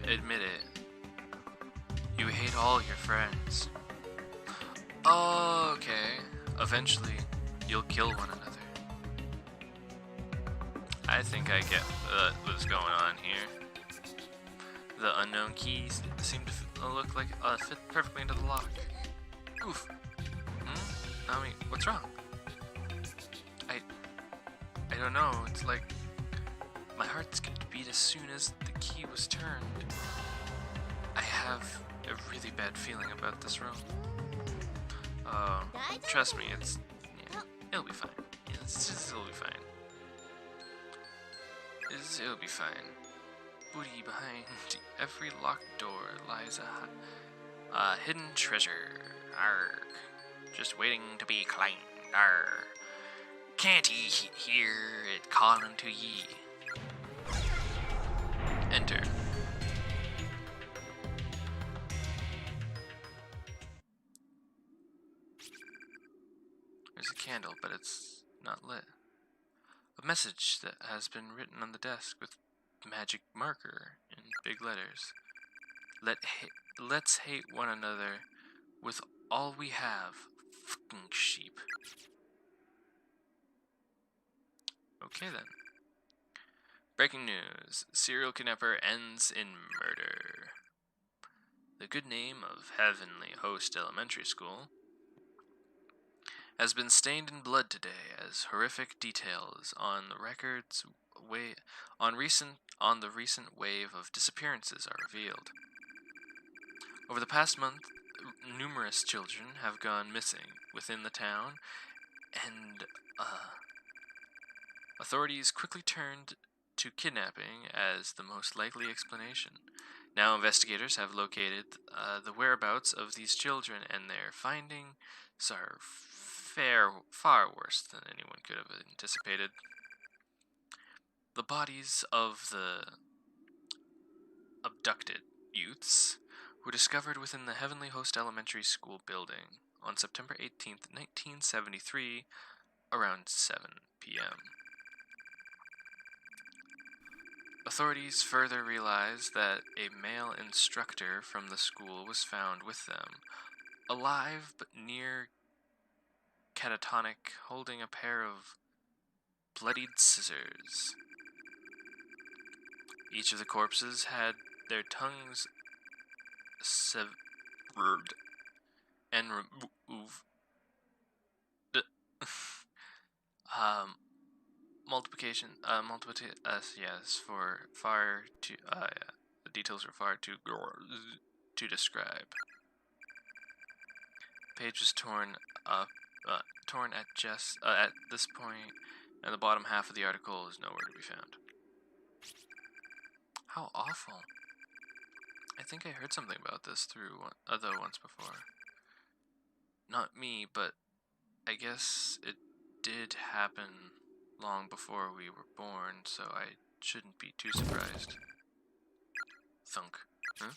Admit it. You hate all your friends. Okay. Eventually, you'll kill one another. I think I get what's going on here. The unknown keys seem to look like fit perfectly into the lock. Oof. I mean, what's wrong? I don't know. It's like my heart's going to beat as soon as the key was turned. I have a really bad feeling about this room. Trust me, it'll be fine. It'll be fine. It'll be fine. booty behind every locked door lies a hidden treasure. Arg. Just waiting to be claimed. Arg. Can't ye hear it calling to ye? Enter. There's a candle, but it's not lit. A message that has been written on the desk with magic marker in big letters. Let's hate one another with all we have. Fucking sheep. Okay then. Breaking news. Serial kidnapper ends in murder. The good name of Heavenly Host Elementary School has been stained in blood today as horrific details on the recent wave of disappearances are revealed. Over the past month, numerous children have gone missing within the town, and authorities quickly turned to kidnapping as the most likely explanation. Now investigators have located the whereabouts of these children, and their findings are far worse than anyone could have anticipated. The bodies of the abducted youths were discovered within the Heavenly Host Elementary School building on September 18th, 1973, around 7 p.m. Authorities further realized that a male instructor from the school was found with them, alive but near catatonic, holding a pair of bloodied scissors. Each of the corpses had their tongues severed and removed. The details are far too to describe. Page was torn at this point, and the bottom half of the article is nowhere to be found. How awful. I think I heard something about this once before. Not me, but I guess it did happen long before we were born, so I shouldn't be too surprised. Thunk. Huh?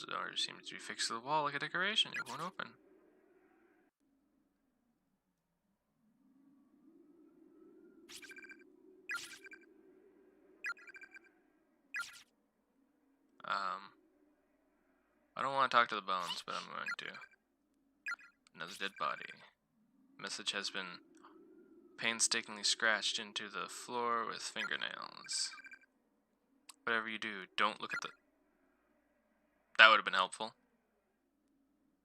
The door seems to be fixed to the wall like a decoration. It won't open. I don't want to talk to the bones, but I'm going to. Another dead body. Message has been painstakingly scratched into the floor with fingernails. Whatever you do, don't look at the... That would have been helpful.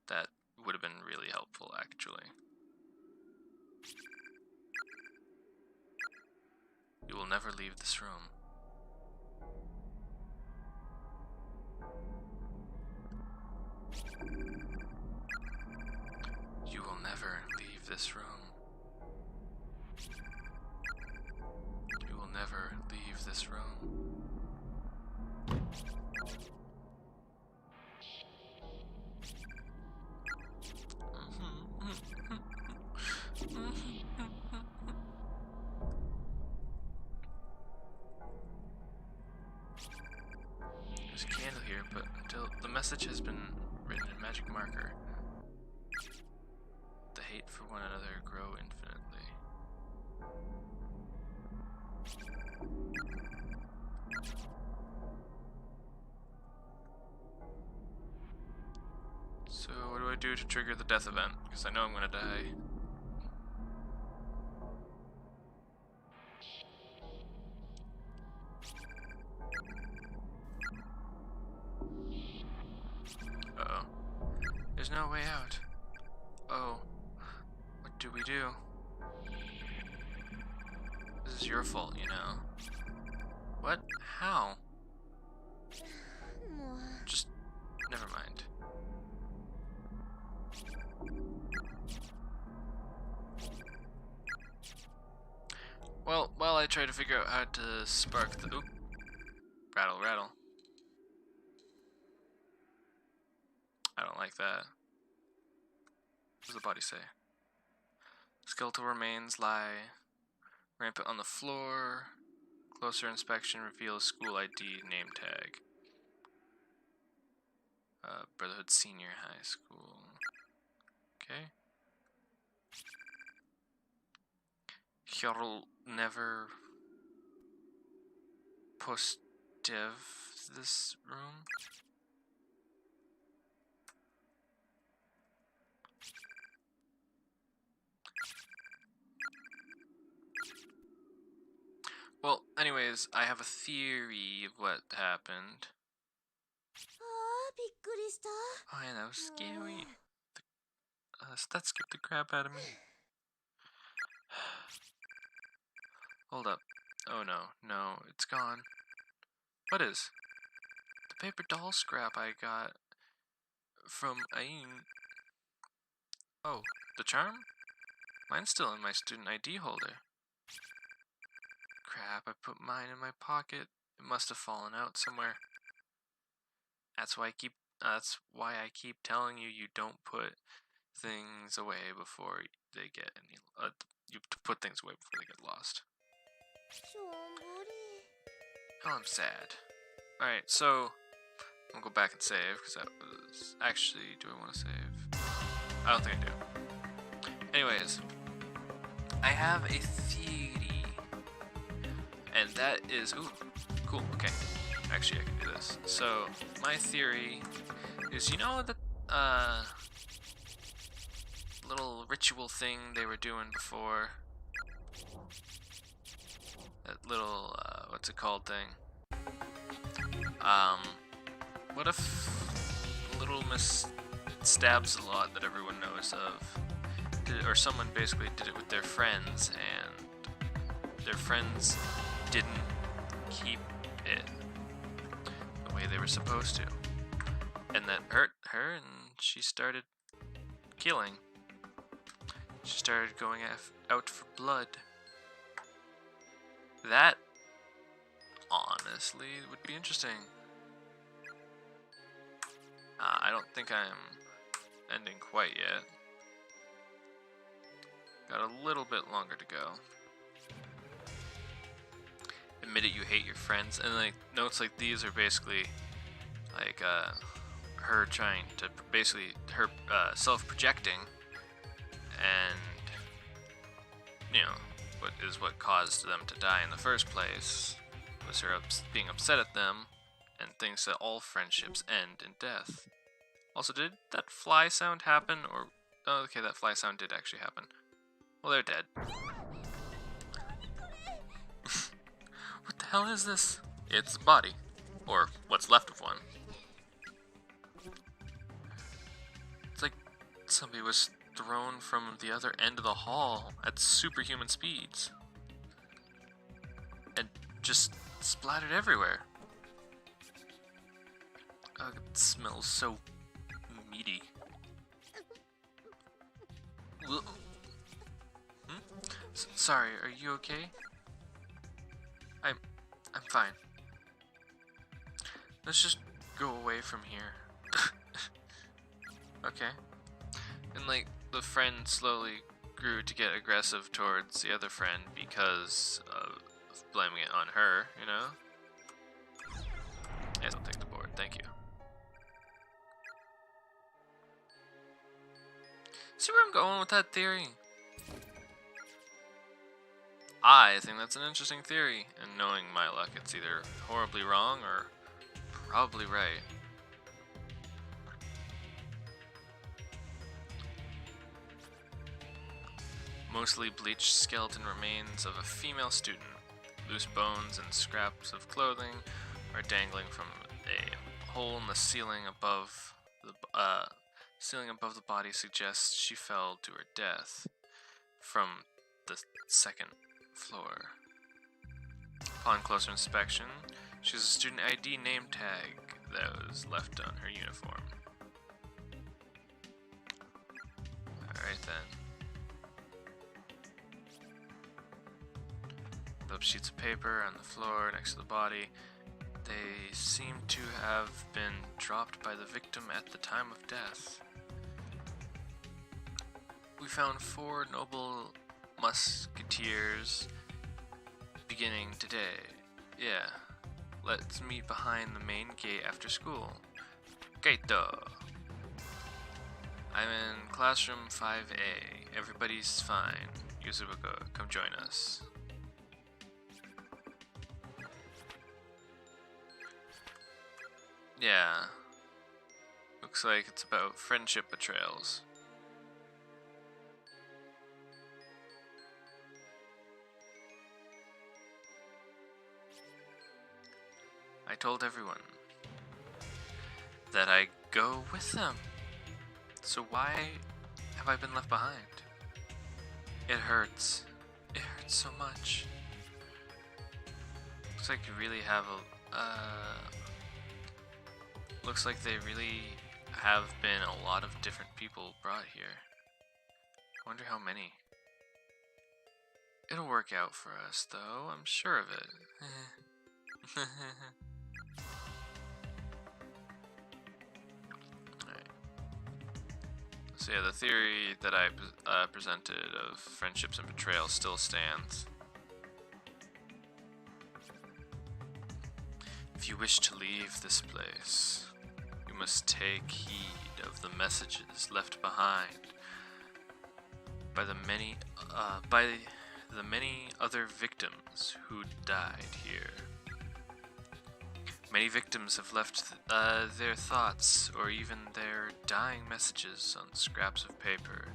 That would have been really helpful, actually. You will never leave this room. You will never leave this room. You will never leave this room. There's a candle here, but until the message has been written in magic marker, the hate for one another grow infinitely. So what do I do to trigger the death event? Because I know I'm gonna die. Uh-oh. There's no way out. Oh. What do we do? This is your fault, you know. What? How? Just... never mind. Well, while I try to figure out how to spark the... Oop. Rattle, rattle. I don't like that. What does the body say? Skeletal remains lie rampant on the floor. Closer inspection reveals school ID name tag. Brotherhood Senior High School. Okay. Hjorl never post-dev this room. Well, anyways, I have a theory of what happened. ああ、びっくりした。 Oh yeah, that was scary. That scared the crap out of me. Hold up. Oh no, no, it's gone. What is? The paper doll scrap I got from Ain. Oh, the charm? Mine's still in my student ID holder. Crap, I put mine in my pocket. It must have fallen out somewhere. That's why I keep telling you don't put things away before they get any. You have to put things away before they get lost. しょんぼり。 Oh, I'm sad. Alright, so I'll go back and save because that was actually. Do I want to save? I don't think I do. Anyways, I have a theory, and that is cool. Okay, actually, I can do this. So my theory is, you know the little ritual thing they were doing before. That little, what's it called thing? What if Little Miss Stabs-a-Lot that everyone knows of, or someone basically did it with their friends, and their friends didn't keep it the way they were supposed to, and that hurt her, and she started killing. She started going out for blood. That, honestly, would be interesting. I don't think I'm ending quite yet. Got a little bit longer to go. Admit it, you hate your friends, and like notes like these are basically like her trying to her self-projecting, and you know what caused them to die in the first place was her being upset at them and thinks that all friendships end in death. Also, did that fly sound happen? Or oh, okay, that fly sound did actually happen. Well, they're dead. What the hell is this? It's a body, or what's left of one. It's like somebody was thrown from the other end of the hall at superhuman speeds and just splattered everywhere. Oh, it smells so meaty. Sorry, are you okay? I'm fine. Let's just go away from here. Okay. And like the friend slowly grew to get aggressive towards the other friend because of blaming it on her, you know? Yes, I'll take the board, thank you. See where I'm going with that theory? I think that's an interesting theory, and knowing my luck, it's either horribly wrong or probably right. Mostly bleached skeleton remains of a female student. Loose bones and scraps of clothing are dangling from a hole in the ceiling above the body suggests she fell to her death from the second floor. Upon closer inspection, she has a student ID name tag that was left on her uniform. Alright then. up sheets of paper on the floor next to the body. They seem to have been dropped by the victim at the time of death. We found 4 noble musketeers beginning today. Yeah, let's meet behind the main gate after school. Gaito! I'm in classroom 5A. Everybody's fine. Yuzubuko, come join us. Yeah. Looks like it's about friendship betrayals. I told everyone that I go with them. So why have I been left behind? It hurts. It hurts so much. Looks like you really have looks like they really have been a lot of different people brought here. I wonder how many. It'll work out for us, though. I'm sure of it. Alright. So yeah, the theory that I presented of friendships and betrayal still stands. If you wish to leave this place, you must take heed of the messages left behind by the many other victims who died here. Many victims have left their thoughts or even their dying messages on scraps of paper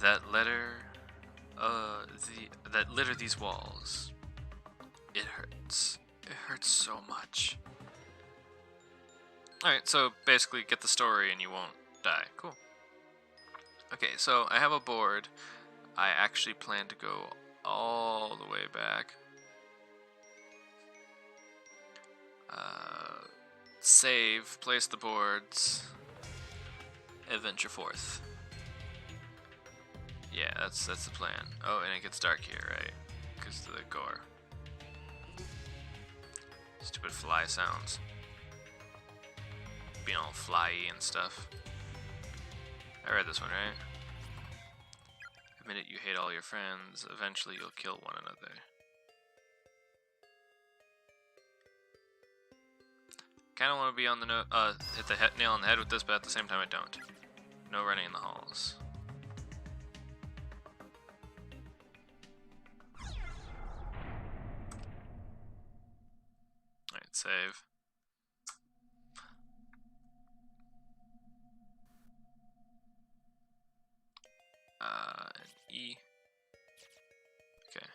that litter these walls. It hurts. It hurts so much. Alright, so basically get the story and you won't die. Cool. Okay, so I have a board. I actually plan to go all the way back. Save, place the boards, adventure forth. Yeah, that's the plan. Oh, and it gets dark here, right? Because of the gore. Stupid fly sounds. Being all fly-y and stuff. I read this one, right? Admit it, you hate all your friends. Eventually you'll kill one another. Kinda want to be on the hit the nail on the head with this, but at the same time I don't. No running in the halls. Alright, save. And E. Okay.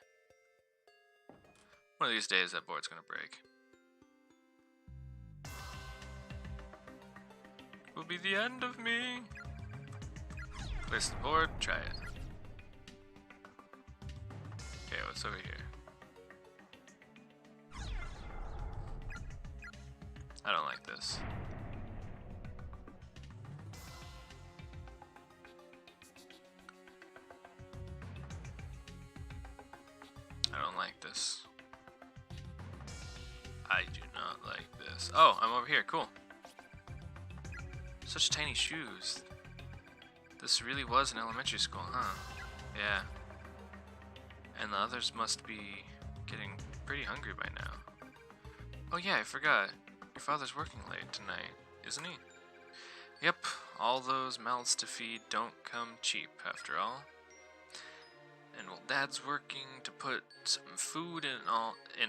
One of these days that board's gonna break. Will be the end of me. Place the board, try it. Okay, what's over here? I don't like this. I don't like this. I do not like this. Oh, I'm over here, cool. Such tiny shoes. This really was an elementary school, huh? Yeah. And the others must be getting pretty hungry by now. Oh yeah, I forgot. Your father's working late tonight, isn't he? Yep, all those mouths to feed don't come cheap, after all. And while Dad's working to put some food in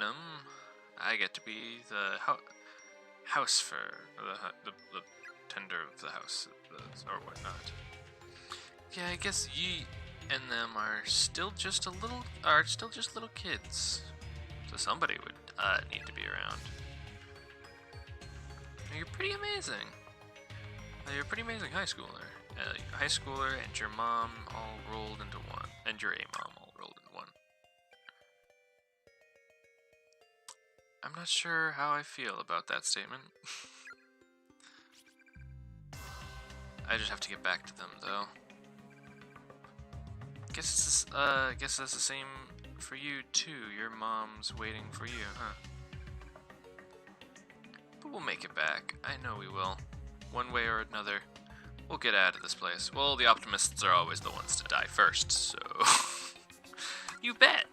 'em, I get to be the house for the tender of the house, or whatnot. Yeah, I guess ye and them are still just little kids. So somebody would need to be around. You're pretty amazing. You're a pretty amazing high schooler. High schooler and your mom all rolled into one, and your A-mom all rolled into one. I'm not sure how I feel about that statement. I just have to get back to them, though. Guess that's the same for you too. Your mom's waiting for you, huh? But we'll make it back. I know we will. One way or another, we'll get out of this place. Well, the optimists are always the ones to die first, so... You bet!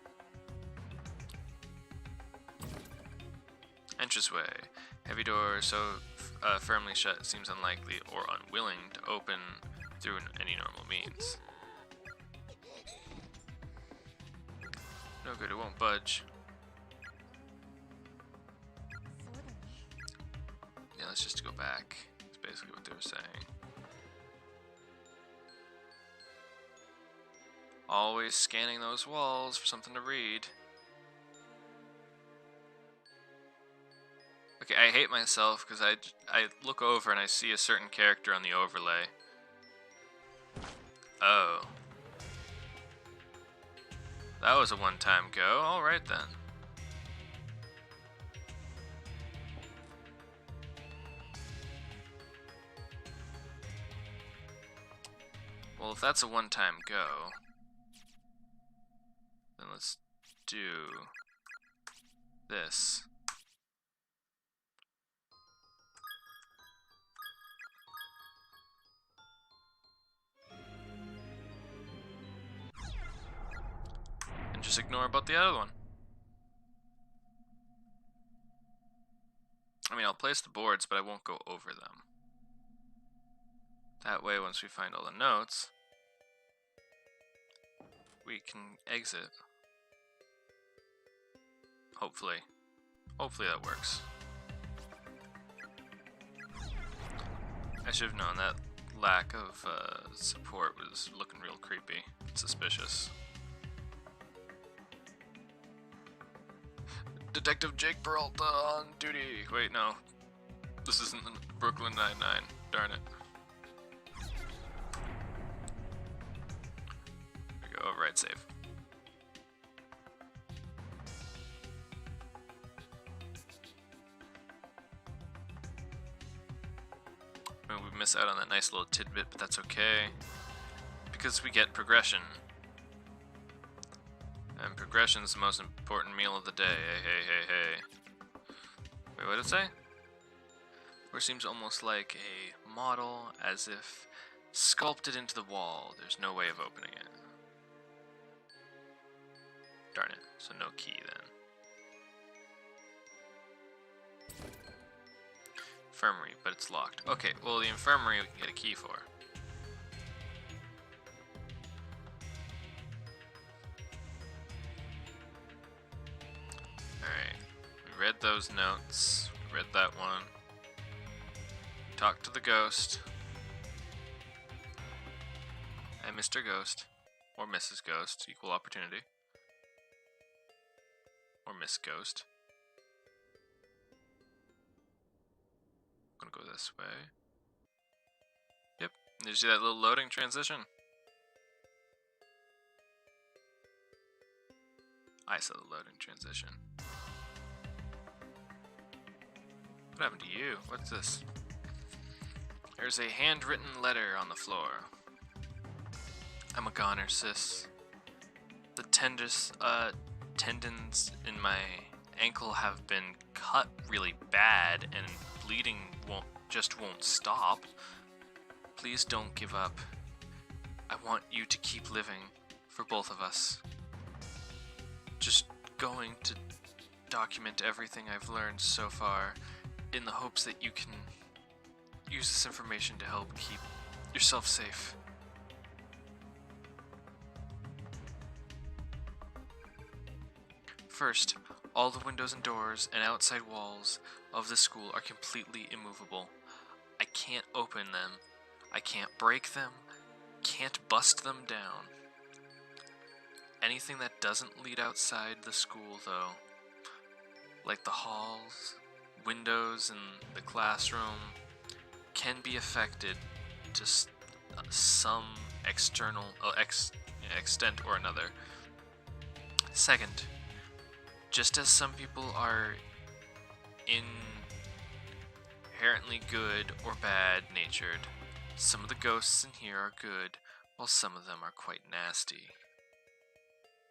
Entranceway. Heavy door so firmly shut seems unlikely or unwilling to open through any normal means. No good, it won't budge. そうだね。 Yeah, let's just go back. That's basically what they were saying. Always scanning those walls for something to read. Okay, I hate myself because I look over and I see a certain character on the overlay. Oh. That was a one-time go. Alright then. Well, if that's a one-time go, then let's do this. And just ignore about the other one. I mean, I'll place the boards, but I won't go over them. That way, once we find all the notes, we can exit. Hopefully. Hopefully that works. I should have known that lack of support was looking real creepy. Suspicious. Detective Jake Peralta on duty. Wait, no. This isn't Brooklyn Nine-Nine. Darn it. There we go. Override save. We miss out on that nice little tidbit, but that's okay. Because we get progression. And progression's the most important meal of the day. Hey. Wait, what did it say? Where it seems almost like a model, as if sculpted into the wall. There's no way of opening it. Darn it. So no key then. Infirmary, but it's locked. Okay, well the infirmary we can get a key for. Alright, we read those notes, we read that one. Talked to the ghost. And Mr. Ghost. Or Mrs. Ghost, equal opportunity. Or Miss Ghost. I'm gonna go this way. Yep. Did you see that little loading transition? I saw the loading transition. What happened to you? What's this? There's a handwritten letter on the floor. I'm a goner, sis. The tendons in my ankle have been cut really bad and bleeding won't stop. Please don't give up. I want you to keep living for both of us. Just going to document everything I've learned so far in the hopes that you can use this information to help keep yourself safe. First, all the windows and doors and outside walls of the school are completely immovable. I can't open them. I can't break them. Can't bust them down. Anything that doesn't lead outside the school, though, like the halls, windows, and the classroom, can be affected to some external extent or another. Second, just as some people are inherently good or bad natured, some of the ghosts in here are good, while some of them are quite nasty.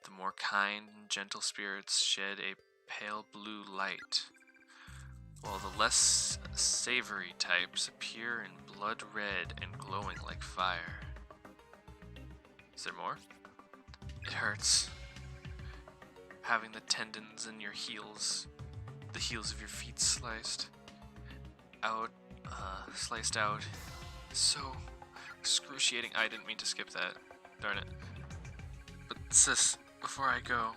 The more kind and gentle spirits shed a pale blue light, while the less savory types appear in blood red and glowing like fire. Is there more? It hurts. Having the tendons in your heels, the heels of your feet sliced out, so excruciating. I didn't mean to skip that. Darn it. But sis, before I go,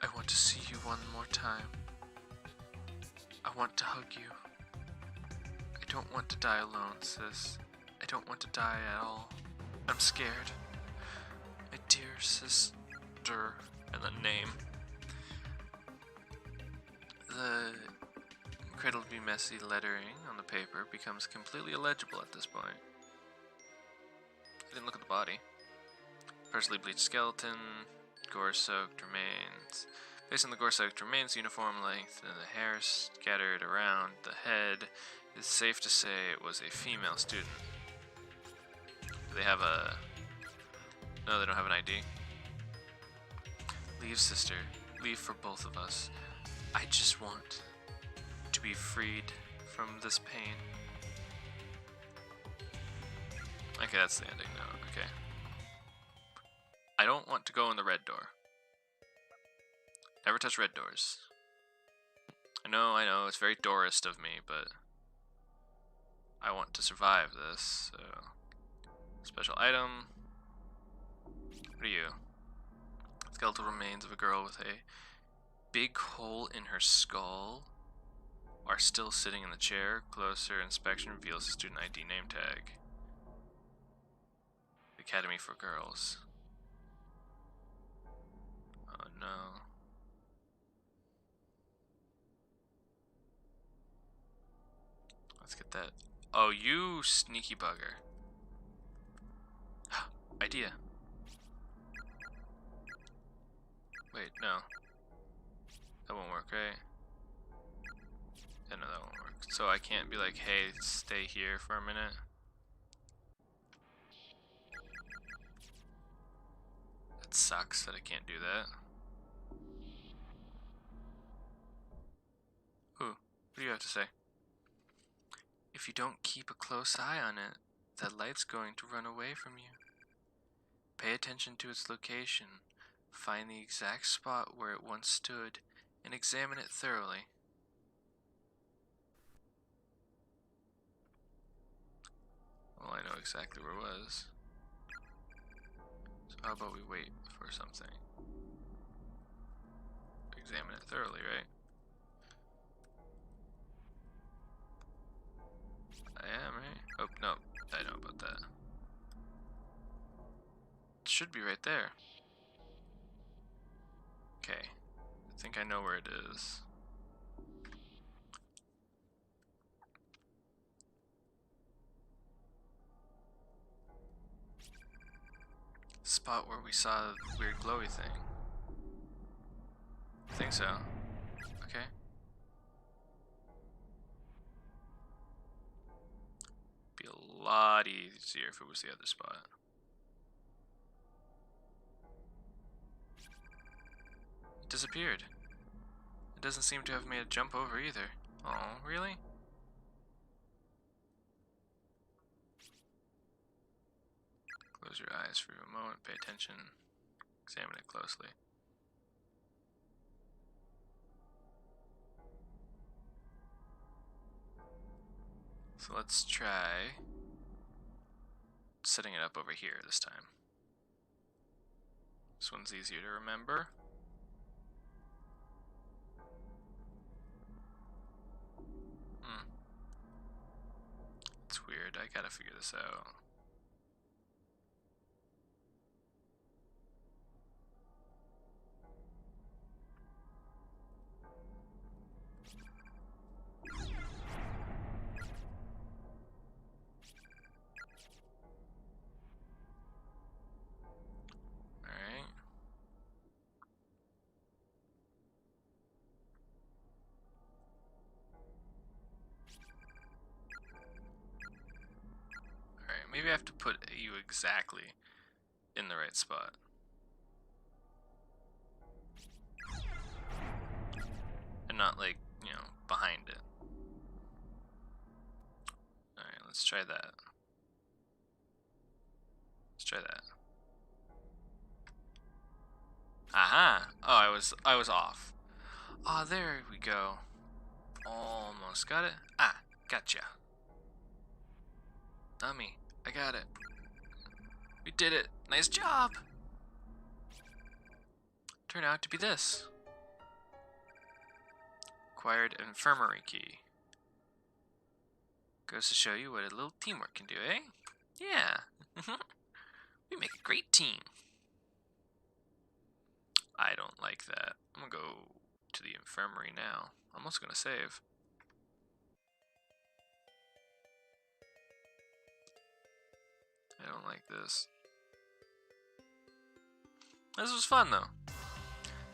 I want to see you one more time. I want to hug you. I don't want to die alone, sis. I don't want to die at all. I'm scared. My dear sister, and the name. The incredibly messy lettering on the paper becomes completely illegible at this point. I didn't look at the body. Partially bleached skeleton, gore-soaked remains. Based on the gore-soaked remains, uniform length, and the hair scattered around the head, it's safe to say it was a female student. Do they have a... No, they don't have an ID. Leave, sister. Leave for both of us. I just want to be freed from this pain. Okay, that's the ending now. Okay. I don't want to go in the red door. Never touch red doors. I know, it's very Dorist of me, but I want to survive this, so... Special item. What are you? Skeletal remains of a girl with a big hole in her skull are still sitting in the chair. Closer inspection reveals the student ID name tag. Academy for Girls. Oh no. Let's get that. Oh, you sneaky bugger. Idea. Wait, no. That won't work, right? Yeah, no, that won't work. So I can't be like, hey, stay here for a minute. That sucks that I can't do that. Ooh, what do you have to say? If you don't keep a close eye on it, that light's going to run away from you. Pay attention to its location. Find the exact spot where it once stood and examine it thoroughly. Well, I know exactly where it was. So how about we wait for something? Examine it thoroughly, right? I am, right? Oh, no. I know about that. It should be right there. Okay. I think I know where it is. Spot where we saw the weird glowy thing. I think so. Okay. Be a lot easier if it was the other spot. It disappeared. It doesn't seem to have made a jump over either. Oh, really? Close your eyes for a moment, pay attention, examine it closely. So let's try setting it up over here this time. This one's easier to remember. It's weird, I gotta figure this out. Maybe I have to put you exactly in the right spot. not like, you know, behind it. Alright, let's try that. Let's try that. Aha! Oh, I was off. Ah, there we go. Almost got it. Ah, gotcha. Not me. I got it. We did it. Nice job. Turned out to be this. Acquired infirmary key. Goes to show you what a little teamwork can do, eh? Yeah. We make a great team. I don't like that. I'm gonna go to the infirmary now. I'm also gonna save. I don't like this. This was fun though.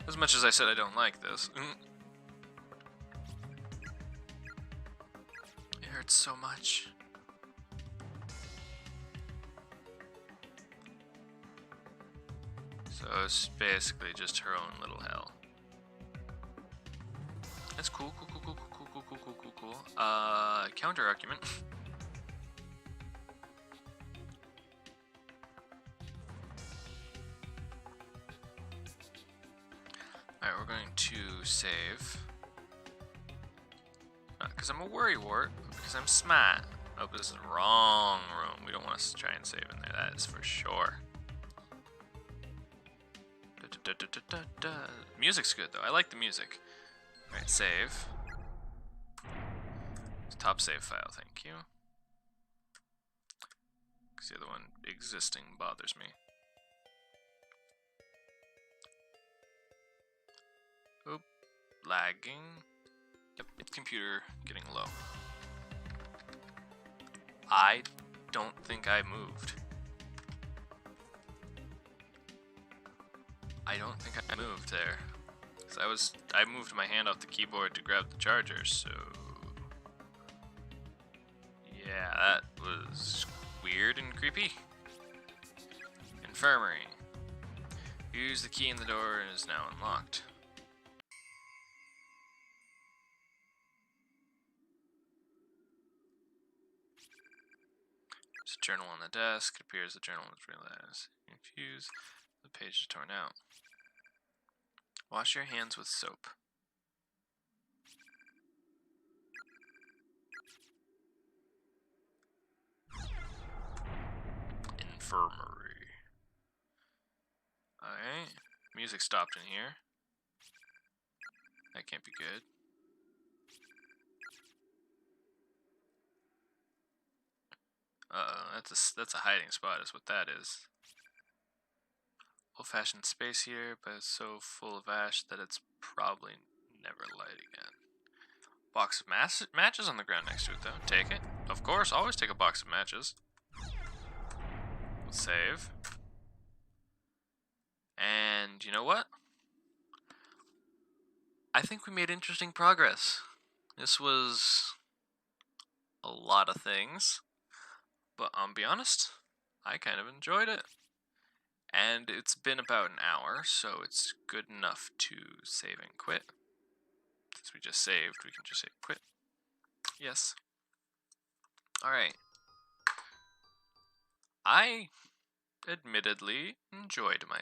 As much as I said I don't like this. It hurts so much. So it's basically just her own little hell. That's cool, cool. Counter argument. Alright, we're going to save. Not because I'm a worrywart, but because I'm smart. Oh, but this is the wrong room. We don't want to try and save in there, that is for sure. Music's good though, I like the music. Alright, save. Top save file, thank you. Because the other one existing bothers me. Oop, lagging. Yep, it's computer getting low. I don't think I moved. I don't think I moved there. Cause I moved my hand off the keyboard to grab the charger, so yeah, that was weird and creepy. Infirmary. Use the key in the door and is now unlocked. There's a journal on the desk. It appears the journal is realized. Infuse. The page is torn out. Wash your hands with soap. Infirmary. Alright. Music stopped in here. That can't be good. Uh-oh, that's a hiding spot is what that is. Old-fashioned space here, but it's so full of ash that it's probably never light again. Box of matches on the ground next to it, though. Take it. Of course, always take a box of matches. Let's save. And you know what? I think we made interesting progress. This was a lot of things, but I'll be honest, I kind of enjoyed it. And it's been about an hour, so it's good enough to save and quit. Since we just saved, we can just say quit. Yes. Alright. I admittedly enjoyed my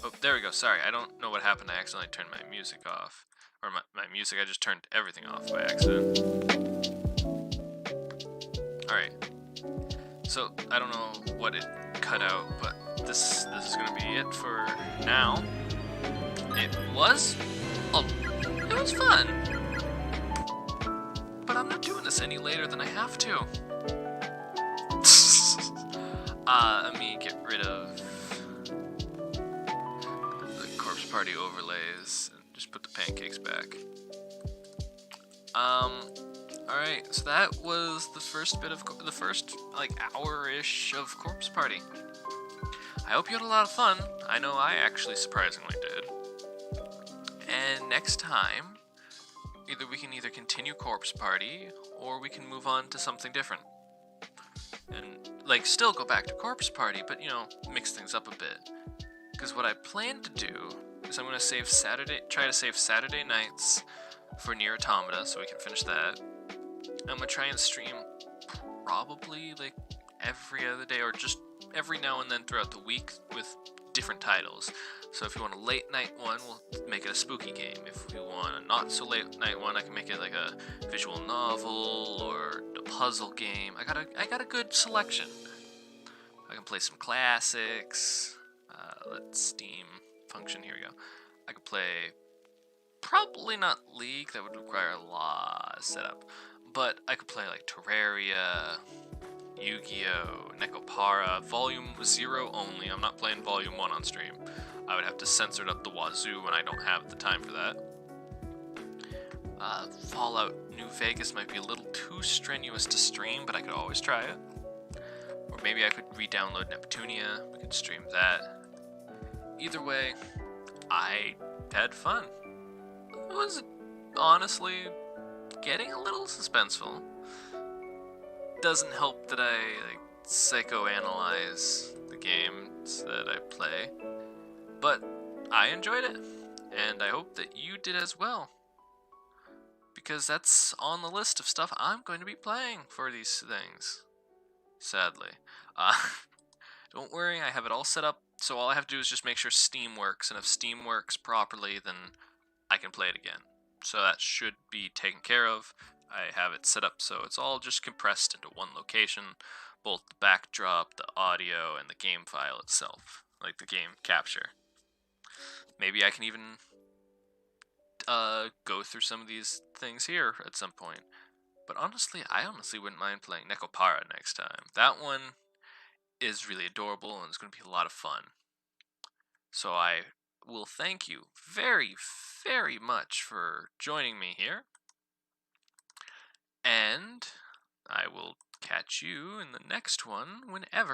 Oh, there we go. Sorry, I don't know what happened. I accidentally turned my music off. Or my music, I just turned everything off by accident. Alright. So, I don't know what it cut out, but this is gonna be it for now. It was fun. But I'm not doing this any later than I have to. Let me get rid of the corpse party overlays and just put the pancakes back. Alright, so that was the first bit of the first like hour-ish of Corpse Party. I hope you had a lot of fun. I know I actually surprisingly did. And next time, either we can continue Corpse Party or we can move on to something different. And like still go back to Corpse Party, but you know, mix things up a bit. Because what I plan to do is I'm gonna try to save Saturday nights for Nier Automata so we can finish that. I'm gonna try and stream probably like every other day or just every now and then throughout the week with different titles. So if you want a late night one, we'll make it a spooky game. If we want a not so late night one, I can make it like a visual novel or a puzzle game. I got a good selection. I can play some classics. Let's Steam function. Here we go. I could play probably not League. That would require a lot of setup. But I could play like Terraria, Yu-Gi-Oh!, Nekopara, Volume 0 only. I'm not playing Volume 1 on stream. I would have to censor it up the wazoo and I don't have the time for that. Fallout New Vegas might be a little too strenuous to stream, but I could always try it. Or maybe I could re-download Neptunia. We could stream that. Either way, I had fun. It was honestly getting a little suspenseful. Doesn't help that I like psychoanalyze the games that I play, but I enjoyed it, and I hope that you did as well, because that's on the list of stuff I'm going to be playing for these things, sadly. Don't worry, I have it all set up, so all I have to do is just make sure Steam works, and if Steam works properly, then I can play it again. So that should be taken care of. I have it set up so it's all just compressed into one location, both the backdrop, the audio, and the game file itself, like the game capture. Maybe I can even go through some of these things here at some point. But I honestly wouldn't mind playing Nekopara next time. That one is really adorable and it's going to be a lot of fun. So I will thank you very, very much for joining me here. And I will catch you in the next one whenever